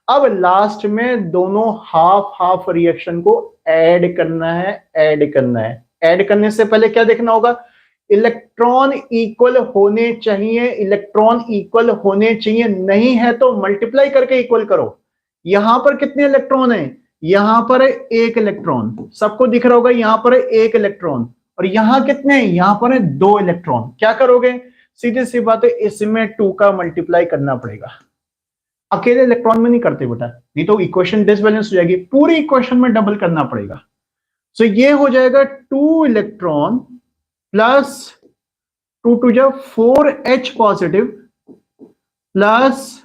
अब लास्ट में दोनों हाफ हाफ रिएक्शन को ऐड करना है, ऐड करना है। ऐड करने से पहले क्या देखना होगा? इलेक्ट्रॉन इक्वल होने चाहिए, इलेक्ट्रॉन इक्वल होने चाहिए, नहीं है तो मल्टीप्लाई करके इक्वल करो। यहां पर कितने इलेक्ट्रॉन है? यहां पर है एक इलेक्ट्रॉन, सबको दिख रहा होगा, यहां पर है एक इलेक्ट्रॉन। और यहां कितने? यहां पर है 2 इलेक्ट्रॉन। क्या करोगे? सीधी सी बात है, इसमें 2 का मल्टीप्लाई करना पड़ेगा। अकेले इलेक्ट्रॉन में नहीं करते बेटा, नहीं तो इक्वेशन डिसबैलेंस हो जाएगी, पूरी इक्वेशन में डबल करना पड़ेगा। सो ये हो जाएगा 2 इलेक्ट्रॉन प्लस 2 टू जा 4H positive plus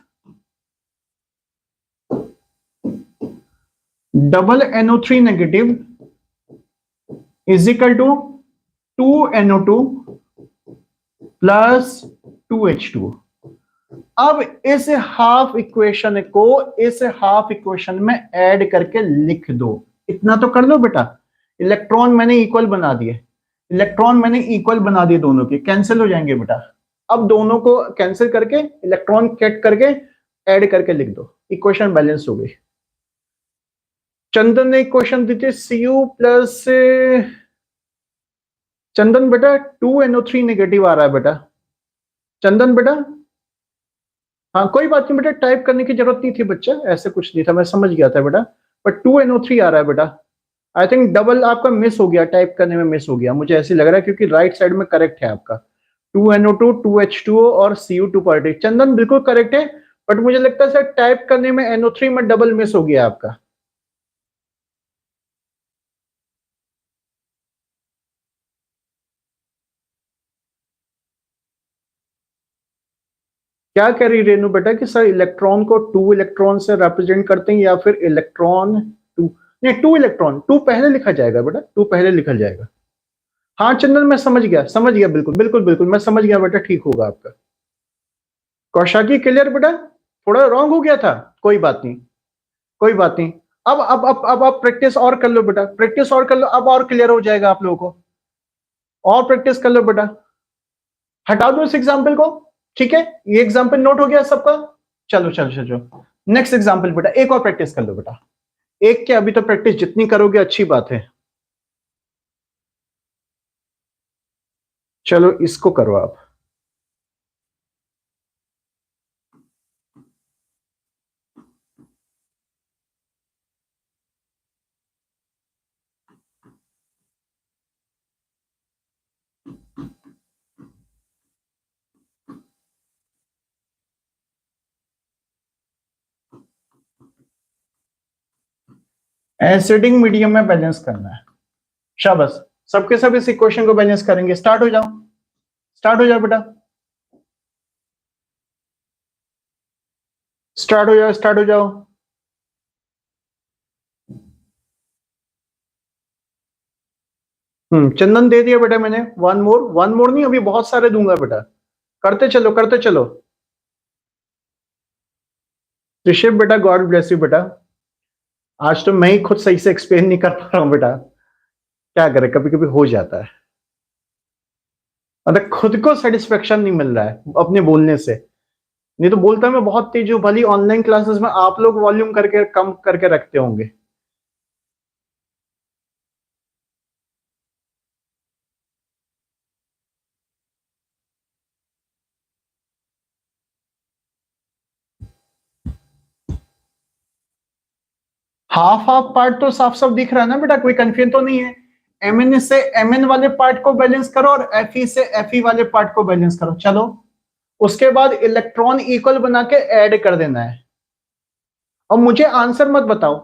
double NO3 negative is equal to 2NO2 plus 2H2। अब इस हाफ इक्वेशन को इस हाफ इक्वेशन में ऐड करके लिख दो। इतना तो कर लो बेटा। इलेक्ट्रॉन मैंने इक्वल बना दिए, इलेक्ट्रॉन मैंने इक्वल बना दिए, दोनों के कैंसिल हो जाएंगे बेटा। अब दोनों को कैंसिल करके इलेक्ट्रॉन कट करके ऐड करके लिख दो, इक्वेशन बैलेंस हो गई। चंदन ने इक्वेशन दी थी Cu प्लस, चंदन बेटा 2NO3 नेगेटिव आ रहा है बेटा, चंदन बेटा। हाँ कोई बात नहीं बेटा, टाइप करने की जरूरत नहीं थी बच्चा, ऐसे कुछ नहीं था, मैं समझ गया था बेटा। बट 2NO3 आ रहा है बेटा। आई थिंक डबल आपका मिस हो गया, टाइप करने में मिस हो गया, मुझे ऐसे लग रहा है, क्योंकि राइट साइड में करेक्ट है आपका 2NO2 2H2O और Cu2 पार्टी। चंदन बिल्कुल करेक्ट है, बट मुझे लगता है सर टाइप करने में NO3 में डबल मिस हो गया आपका। क्या कह रही रेनू बेटा कि सर इलेक्ट्रॉन को 2 इलेक्ट्रॉन से रिप्रेजेंट करते हैं या फिर इलेक्ट्रॉन 2, नहीं 2 इलेक्ट्रॉन, 2 पहले लिखा जाएगा बेटा, 2 पहले लिखा जाएगा। हाँ चंदन मैं समझ गया, समझ गया, बिल्कुल बिल्कुल बिल्कुल मैं समझ गया बेटा, ठीक होगा आपका। कौशाकी क्लियर बेटा, थोड़ा रॉन्ग हो गया था, कोई बात नहीं, कोई बात नहीं। अब आप प्रैक्टिस और कर लो बेटा, प्रैक्टिस और कर लो, अब और क्लियर हो जाएगा आप लोगों को, और प्रैक्टिस कर लो बेटा। हटा दो इस एग्जाम्पल को, ठीक है, ये एग्जाम्पल नोट हो गया सबका। चलो चलो चलो नेक्स्ट एग्जाम्पल बेटा, एक और प्रैक्टिस कर लो बेटा, एक क्या, अभी तो प्रैक्टिस जितनी करोगे अच्छी बात है। चलो इसको करो आप। एसिडिक मीडियम में बैलेंस करना है, शाबाश। सबके सब इस इक्वेशन को बैलेंस करेंगे, स्टार्ट हो जाओ, स्टार्ट हो जाओ बेटा, स्टार्ट हो जाओ, स्टार्ट हो जाओ। चंदन दे दिया बेटा मैंने, वन मोर नहीं, अभी बहुत सारे दूंगा बेटा, करते चलो करते चलो। ऋषभ बेटा गॉड ब्लेस यू बेटा, आज तो मैं ही खुद सही से एक्सप्लेन नहीं कर पा रहा हूं बेटा, क्या करें, कभी कभी हो जाता है, मतलब खुद को सेटिस्फेक्शन नहीं मिल रहा है अपने बोलने से। नहीं तो बोलता मैं बहुत तेज हूँ, भली ऑनलाइन क्लासेस में आप लोग वॉल्यूम करके कम करके रखते होंगे। हाफ हाफ पार्ट तो साफ साफ दिख रहा है ना बेटा, कोई कंफ्यूजन तो नहीं है। एमएन से एमएन वाले पार्ट को बैलेंस करो और एफई से एफई वाले पार्ट को बैलेंस करो, चलो। उसके बाद इलेक्ट्रॉन इक्वल बना के ऐड कर देना है। और मुझे आंसर मत बताओ,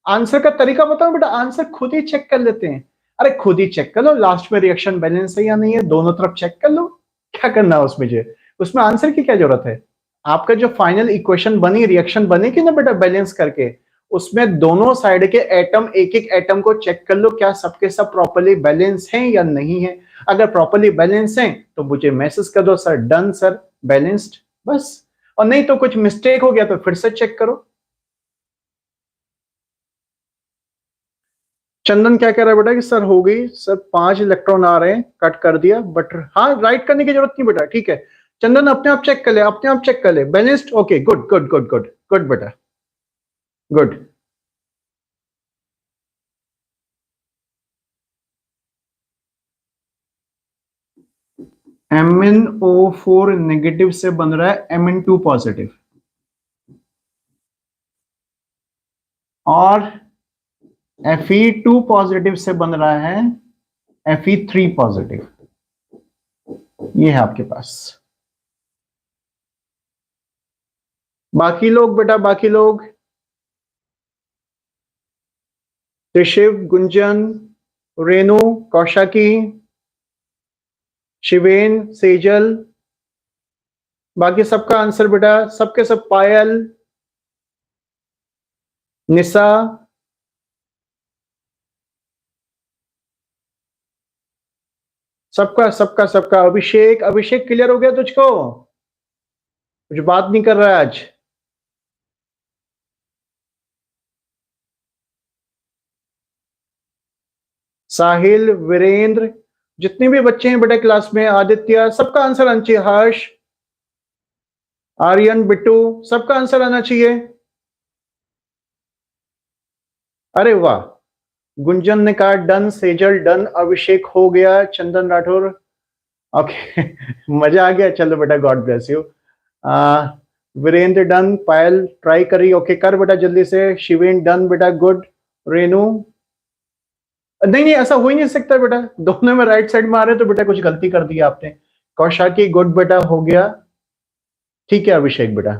आंसर का तरीका बताओ बेटा, आंसर खुद ही चेक कर लेते हैं। अरे खुद ही चेक कर लो, लास्ट में रिएक्शन बैलेंस है या नहीं है, दोनों तरफ चेक कर लो, क्या करना है उसमें जो, उसमें आंसर की क्या जरूरत है। आपका जो फाइनल इक्वेशन बनी, रिएक्शन बनेगी ना बेटा बैलेंस करके, उसमें दोनों साइड के एटम, एक एक एटम को चेक कर लो, क्या सबके सब प्रॉपर्ली बैलेंस हैं या नहीं है। अगर प्रॉपर्ली बैलेंस हैं तो मुझे मैसेज कर दो, सर डन सर बैलेंस्ड, बस। और नहीं तो कुछ मिस्टेक हो गया तो फिर से चेक करो। चंदन क्या कह रहा है बेटा कि सर हो गई सर, 5 इलेक्ट्रॉन आ रहे हैं, कट कर दिया, बट हाँ राइट करने की जरूरत नहीं बेटा, ठीक है। चंदन अपने आप चेक कर ले, अपने आप चेक कर ले, balanced, okay good good good good good बेटा, गुड। MnO4 नेगेटिव से बन रहा है Mn2 पॉजिटिव, और Fe2 पॉजिटिव से बन रहा है Fe3 पॉजिटिव। ये है आपके पास। बाकी लोग बेटा, बाकी लोग, ऋषिव, गुंजन, रेणु, कौशाकी, शिवेन, सेजल, बाकी सबका आंसर बेटा, सबके सब, पायल, निशा, सबका सबका सबका। अभिषेक, अभिषेक क्लियर हो गया तुझको? कुछ बात नहीं कर रहा है आज। साहिल, वीरेंद्र, जितने भी बच्चे हैं बेटा क्लास में, आदित्य, सबका आंसर आना चाहिए। हर्ष, आर्यन, बिट्टू, सबका आंसर आना चाहिए। अरे वाह, गुंजन ने कहा डन, सेजल डन, अभिषेक हो गया, चंदन राठौर ओके मजा आ गया। चलो बेटा, god bless you. Virendra done, Payal try करी, ओके कर बेटा जल्दी से। शिवेन डन बेटा, गुड। रेनू, नहीं नहीं ऐसा हो ही नहीं सकता बेटा, दोनों में राइट साइड में आ रहे तो बेटा कुछ गलती कर दी आपने। कौशाकी, गुड बेटा, हो गया। ठीक है अभिषेक बेटा,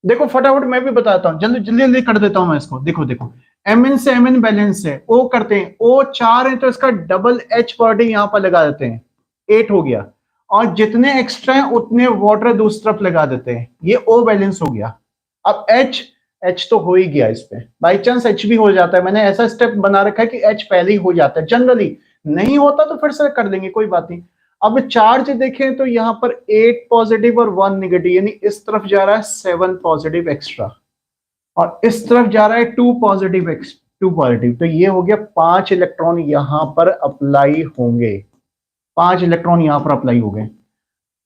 देखो फटाफट मैं भी बताता हूँ, जल्दी जल्दी जल्दी कर देता हूं मैं इसको। देखो देखो, एम एन से एम एन बैलेंस है, ओ करते हैं, ओ 4 है तो इसका डबल एच वर्डिंग यहां पर लगा देते हैं, 8 हो गया। और जितने एक्स्ट्रा हैं उतने वाटर दूसरी तरफ लगा देते हैं, ये ओ बैलेंस हो गया। अब एच, एच तो हो ही गया इस पे, बाई चांस एच भी हो जाता है, मैंने ऐसा स्टेप बना रखा है कि एच पहले ही हो जाता है जनरली, नहीं होता तो फिर से कर देंगे, कोई बात नहीं। अब चार्ज देखें तो यहां पर 8 पॉजिटिव और 1 नेगेटिव, यानी इस तरफ जा रहा है 7 पॉजिटिव एक्स्ट्रा, और इस तरफ जा रहा है 2 पॉजिटिव एक्स 2 पॉजिटिव, तो ये हो गया 5 इलेक्ट्रॉन यहां पर अप्लाई होंगे, 5 इलेक्ट्रॉन यहां पर अप्लाई हो गए।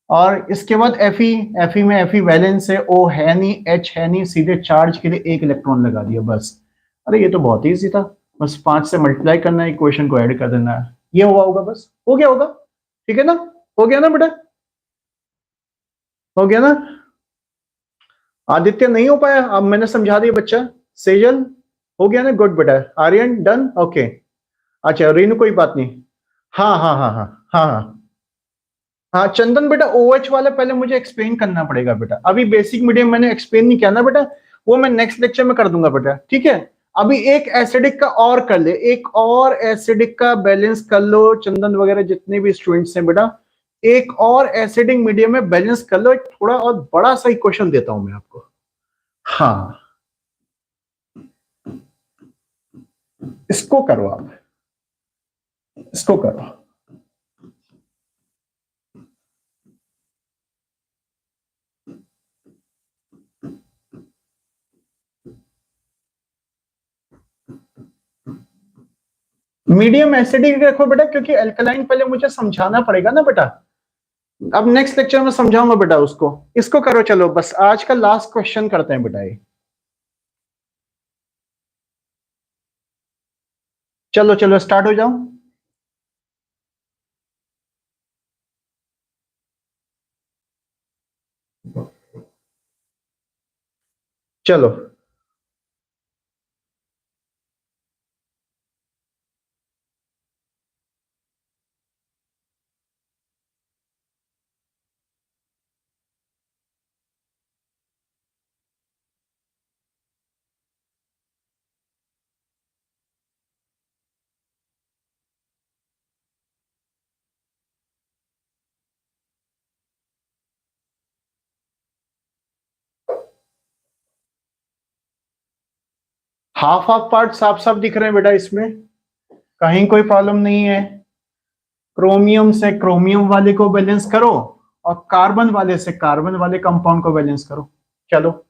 और इसके बाद एफई, एफई में एफई वैलेंस है, ओ है नहीं, एच है नहीं, सीधे चार्ज के लिए 1 इलेक्ट्रॉन लगा दिया बस। अरे ये तो बहुत ईजी था, बस 5 से मल्टीप्लाई करना है, इक्वेशन को ऐड कर देना है, ये हुआ होगा, बस हो गया होगा। ठीक है ना, हो गया ना बेटा, हो गया ना। आदित्य नहीं हो पाया, अब मैंने समझा दिया बच्चा। सेजल हो गया ना, गुड बेटा। Aryan done, okay. अच्छा रीनू, कोई बात नहीं। हाँ हाँ हाँ हाँ हाँ हाँ हाँ। चंदन बेटा, ओ OH वाला पहले मुझे एक्सप्लेन करना पड़ेगा बेटा, अभी बेसिक मीडियम मैंने एक्सप्लेन नहीं किया ना बेटा, वो मैं नेक्स्ट लेक्चर में कर दूंगा बेटा, ठीक है। अभी एक एसिडिक का और कर ले, एक और एसिडिक का बैलेंस कर लो, चंदन वगैरह जितने भी स्टूडेंट्स हैं बेटा, एक और एसिडिक मीडियम में बैलेंस कर लो, एक थोड़ा और बड़ा सा इक्वेशन देता हूं मैं आपको। हाँ, इसको करो आप, इसको करो। मीडियम एसिडिक रखो बेटा, क्योंकि अल्कलाइन पहले मुझे समझाना पड़ेगा ना बेटा, अब नेक्स्ट लेक्चर में समझाऊंगा बेटा उसको। इसको करो, चलो बस आज का लास्ट क्वेश्चन करते हैं बेटा ये। चलो चलो स्टार्ट हो जाओ। चलो, हाफ हाफ पार्ट साफ साफ दिख रहे हैं बेटा इसमें, कहीं कोई प्रॉब्लम नहीं है। क्रोमियम से क्रोमियम वाले को बैलेंस करो, और कार्बन वाले से कार्बन वाले कंपाउंड को बैलेंस करो। चलो,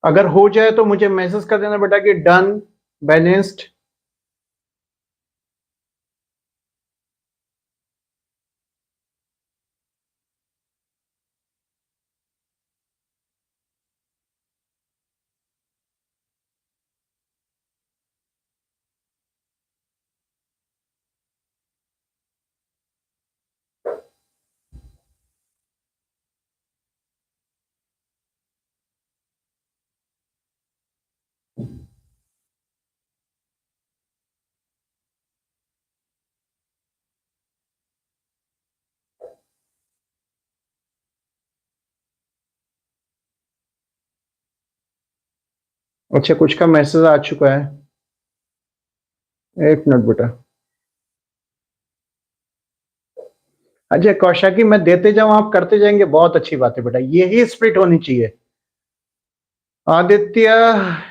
अगर हो जाए तो मुझे मैसेज कर देना बेटा कि डन, बैलेंस्ड। अच्छा, कुछ का मैसेज आ चुका है, एक मिनट बेटा। अच्छा कौशाकी, मैं देते जाऊं आप करते जाएंगे, बहुत अच्छी बात है बेटा, यही स्पिरिट होनी चाहिए। आदित्य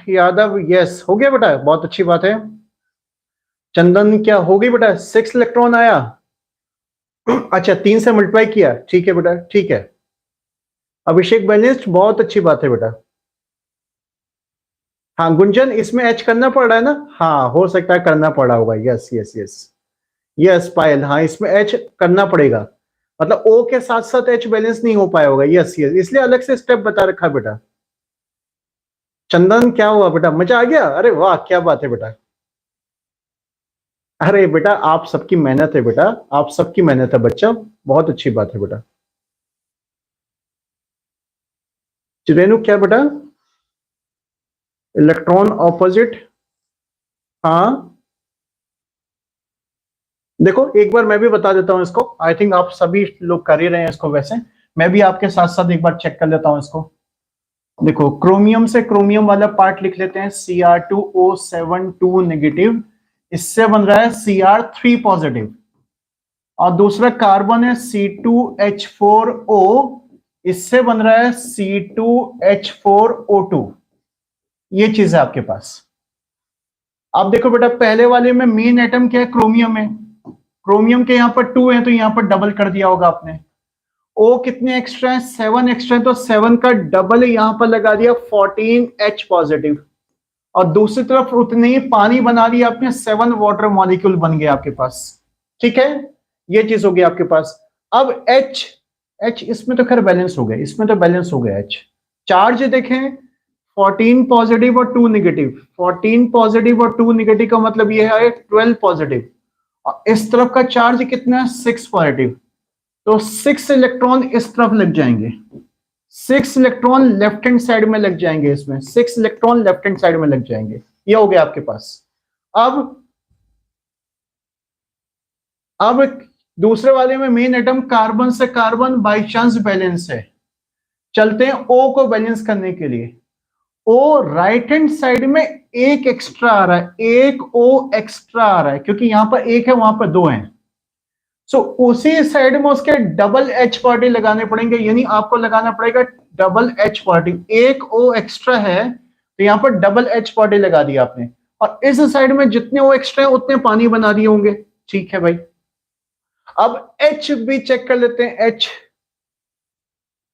यादव, यस हो गया बेटा, बहुत अच्छी बात है। चंदन क्या हो गई बेटा, 6 इलेक्ट्रॉन आया। अच्छा 3 से मल्टीप्लाई किया, ठीक है बेटा, ठीक है। अभिषेक बैलेंस्ड, बहुत अच्छी बात है बेटा। हाँ गुंजन, इसमें एच करना पड़ रहा है ना, हाँ हो सकता है करना पड़ा होगा, यस यस यस। यस पायल, हाँ इसमें एच करना पड़ेगा, मतलब ओ के साथ साथ एच बैलेंस नहीं हो पाया होगा, यस यस, इसलिए अलग से स्टेप बता रखा है बेटा। चंदन क्या हुआ बेटा, मजा आ गया, अरे वाह क्या बात है बेटा। अरे बेटा आप सबकी मेहनत है बेटा, आप सबकी मेहनत है बच्चा, बहुत अच्छी बात है बेटा। रेनू क्या बेटा, इलेक्ट्रॉन ऑपोजिट, हाँ देखो एक बार मैं भी बता देता हूं इसको, आई थिंक आप सभी लोग कर ही रहे हैं इसको, वैसे मैं भी आपके साथ साथ एक बार चेक कर लेता हूं इसको। देखो क्रोमियम से क्रोमियम वाला पार्ट लिख लेते हैं, Cr2O7 नेगेटिव, इससे बन रहा है Cr3 पॉजिटिव, और दूसरा कार्बन है C2H4O, इससे बन रहा है C2H4O2। ये चीज है आपके पास। अब देखो बेटा पहले वाले में मेन एटम क्या है, क्रोमियम है, क्रोमियम के यहां पर 2 है तो यहां पर डबल कर दिया होगा आपने। ओ कितने एक्स्ट्रा है, 7 एक्स्ट्रा है, तो 7 का डबल यहां पर लगा दिया, 14H पॉजिटिव, और दूसरी तरफ उतने ही पानी बना दिया आपने, 7 वाटर मॉलिक्यूल बन गया आपके पास। ठीक है, ये चीज हो गई आपके पास। अब H, H इसमें तो खैर बैलेंस हो गया, इसमें तो बैलेंस हो गया H। चार्ज देखें, 14 पॉजिटिव और 2 नेगेटिव, 14 पॉजिटिव और 2 नेगेटिव का मतलब ये है 12 पॉजिटिव, और इस तरफ का चार्ज कितना है, 6 पॉजिटिव, तो 6 इलेक्ट्रॉन इस तरफ लग जाएंगे, 6 इलेक्ट्रॉन लेफ्ट हैंड साइड में लग जाएंगे, इसमें 6 इलेक्ट्रॉन लेफ्ट हैंड साइड में लग जाएंगे, ये हो गया आपके पास। अब दूसरे वाले में मेन एटम कार्बन से कार्बन बाई चांस बैलेंस है, चलते हैं ओ को बैलेंस करने के लिए। ओ राइट हैंड साइड में एक एक्स्ट्रा आ रहा है, एक ओ एक्स्ट्रा आ रहा है, क्योंकि यहां पर एक है वहां पर 2 है, सो उसी साइड में उसके डबल एच पार्टी लगाने पड़ेंगे, यानी आपको लगाना पड़ेगा डबल एच पार्टी, एक ओ एक्स्ट्रा है तो यहां पर डबल एच पार्टी लगा दिया आपने, और इस साइड में जितने ओ एक्स्ट्रा है उतने पानी बना दिए होंगे। ठीक है भाई, अब एच भी चेक कर लेते हैं, एच,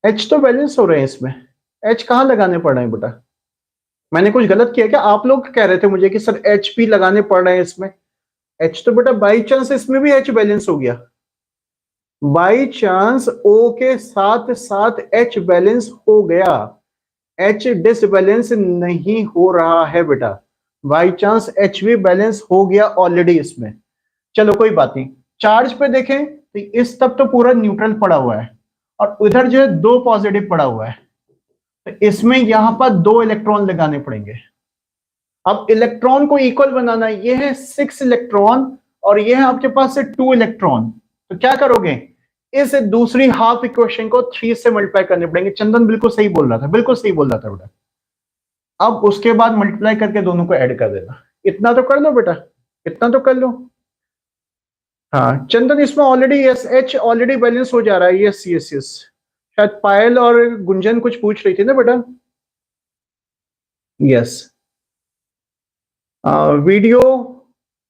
एच तो बैलेंस हो रहे हैं इसमें, एच कहां लगाने पड़ रहे हैं बेटा, मैंने कुछ गलत किया क्या, आप लोग कह रहे थे मुझे कि सर एच भी लगाने पड़ रहे हैं इसमें, एच तो बेटा बाई चांस इसमें भी एच बैलेंस हो गया, बाई चांस ओ के साथ साथ एच बैलेंस हो गया, एच डिसबैलेंस नहीं हो रहा है बेटा, बाई चांस एच भी बैलेंस हो गया ऑलरेडी इसमें। चलो कोई बात नहीं, चार्ज पे देखें तो इस तब तो पूरा न्यूट्रल पड़ा हुआ है, और उधर जो है 2 पॉजिटिव पड़ा हुआ है, तो इसमें यहां पर 2 इलेक्ट्रॉन लगाने पड़ेंगे। अब इलेक्ट्रॉन को इक्वल बनाना, ये है 6 इलेक्ट्रॉन और ये है आपके पास 2 इलेक्ट्रॉन, तो क्या करोगे, इस दूसरी हाफ इक्वेशन को 3 से मल्टीप्लाई करने पड़ेंगे। चंदन बिल्कुल सही बोल रहा था, बिल्कुल सही बोल रहा था बेटा। अब उसके बाद मल्टीप्लाई करके दोनों को ऐड कर देना, इतना तो कर लो बेटा, इतना तो कर लो। हाँ चंदन इसमें already yes, H already balance हो जा रहा है, यस यस यस। शायद पायल और गुंजन कुछ पूछ रही थी ना बेटा, यस। वीडियो,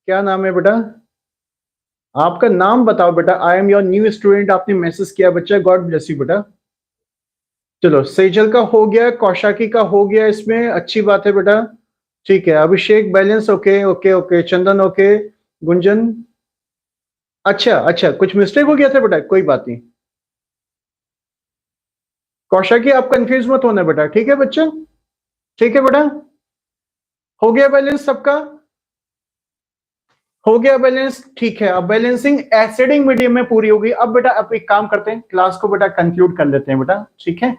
क्या नाम है बेटा, आपका नाम बताओ बेटा, I am your new student, आपने मैसेज किया बच्चा, गॉड ब्लेस यू बेटा। चलो सेजल का हो गया, कौशाकी का हो गया, इसमें अच्छी बात है बेटा, ठीक है। अभिषेक बैलेंस, ओके ओके ओके, चंदन ओके, गुंजन, अच्छा अच्छा कुछ मिस्टेक हो गया था बेटा, कोई बात नहीं। कौशाकी आप कंफ्यूज मत होना बेटा, ठीक है बच्चा, ठीक है बेटा, हो गया बैलेंस सबका, हो गया बैलेंस, ठीक है। अब बैलेंसिंग एसिडिक मीडियम में पूरी होगी। अब बेटा आप एक काम करते हैं, क्लास को बेटा कंक्लूड कर लेते हैं बेटा, ठीक है।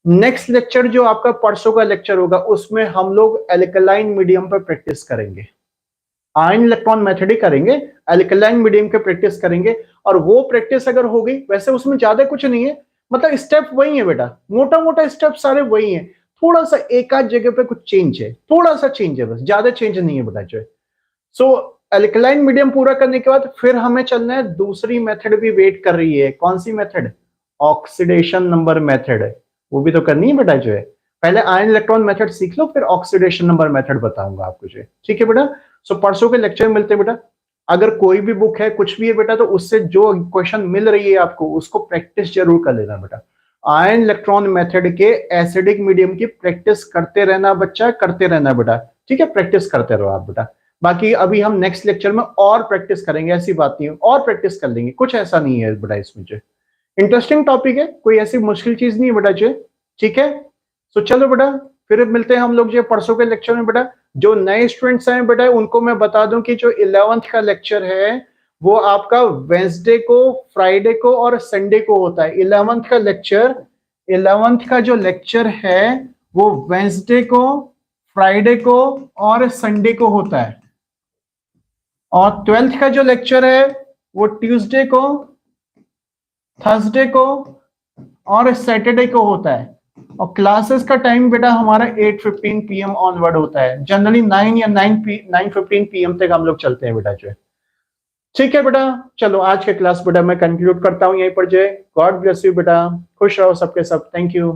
नेक्स्ट लेक्चर जो आपका परसों का लेक्चर होगा उसमें हम लोग एल्कलाइन मीडियम पर प्रैक्टिस करेंगे, आयन इलेक्ट्रॉन मेथड ही करेंगे, एल्कलाइन मीडियम के प्रैक्टिस करेंगे। और वो प्रैक्टिस अगर हो गई, वैसे उसमें ज्यादा कुछ नहीं है, मतलब स्टेप वही है बेटा, मोटा मोटा स्टेप सारे वही है, थोड़ा सा एक आध जगह पे कुछ चेंज है, थोड़ा सा चेंज है, बस ज्यादा चेंज नहीं है बेटा जो है। सो अल्कलाइन मीडियम पूरा करने के बाद फिर हमें चलना है, दूसरी मेथड भी वेट कर रही है। कौन सी मेथड? ऑक्सीडेशन नंबर मेथड है, वो भी तो करनी है बेटा जो है। पहले आयन इलेक्ट्रॉन मेथड सीख लो, फिर ऑक्सीडेशन नंबर मेथड बताऊंगा आपको जो है, ठीक है बेटा। सो परसों के लेक्चर में मिलते हैं बेटा। अगर कोई भी बुक है, कुछ भी है बेटा, तो उससे जो क्वेश्चन मिल रही है आपको उसको प्रैक्टिस जरूर कर लेना बेटा। आयन इलेक्ट्रॉन मेथड के एसिडिक मीडियम की प्रैक्टिस करते रहना बच्चा, करते रहना बेटा, ठीक है, प्रैक्टिस करते रहो आप बेटा। बाकी अभी हम नेक्स्ट लेक्चर में और प्रैक्टिस करेंगे, ऐसी बात नहीं है, और प्रैक्टिस कर लेंगे, कुछ ऐसा नहीं है बेटा इसमें जो। इंटरेस्टिंग टॉपिक है, कोई ऐसी मुश्किल चीज नहीं है बेटा जो, ठीक है। तो चलो बेटा, फिर मिलते हैं हम लोग जो परसों के लेक्चर में बेटा। जो नए स्टूडेंट्स हैं बेटा, उनको मैं बता दूं कि जो 11th का लेक्चर है वो आपका वेंसडे को, फ्राइडे को और संडे को होता है। 11th का लेक्चर, 11th का जो लेक्चर है वो वेंसडे को, फ्राइडे को और संडे को होता है। और 12th का जो लेक्चर है वो ट्यूसडे को, थर्सडे को और सैटरडे को होता है। और क्लासेस का टाइम बेटा हमारा 8:15 PM ऑनवर्ड होता है। जनरली 9 या 9:15 PM तक हम लोग चलते हैं बेटा जो। ठीक है बेटा, चलो आज के क्लास बेटा मैं कंक्लूड करता हूं यहीं पर जो। गॉड ब्लेस यू बेटा, खुश रहो सबके सब, थैंक यू।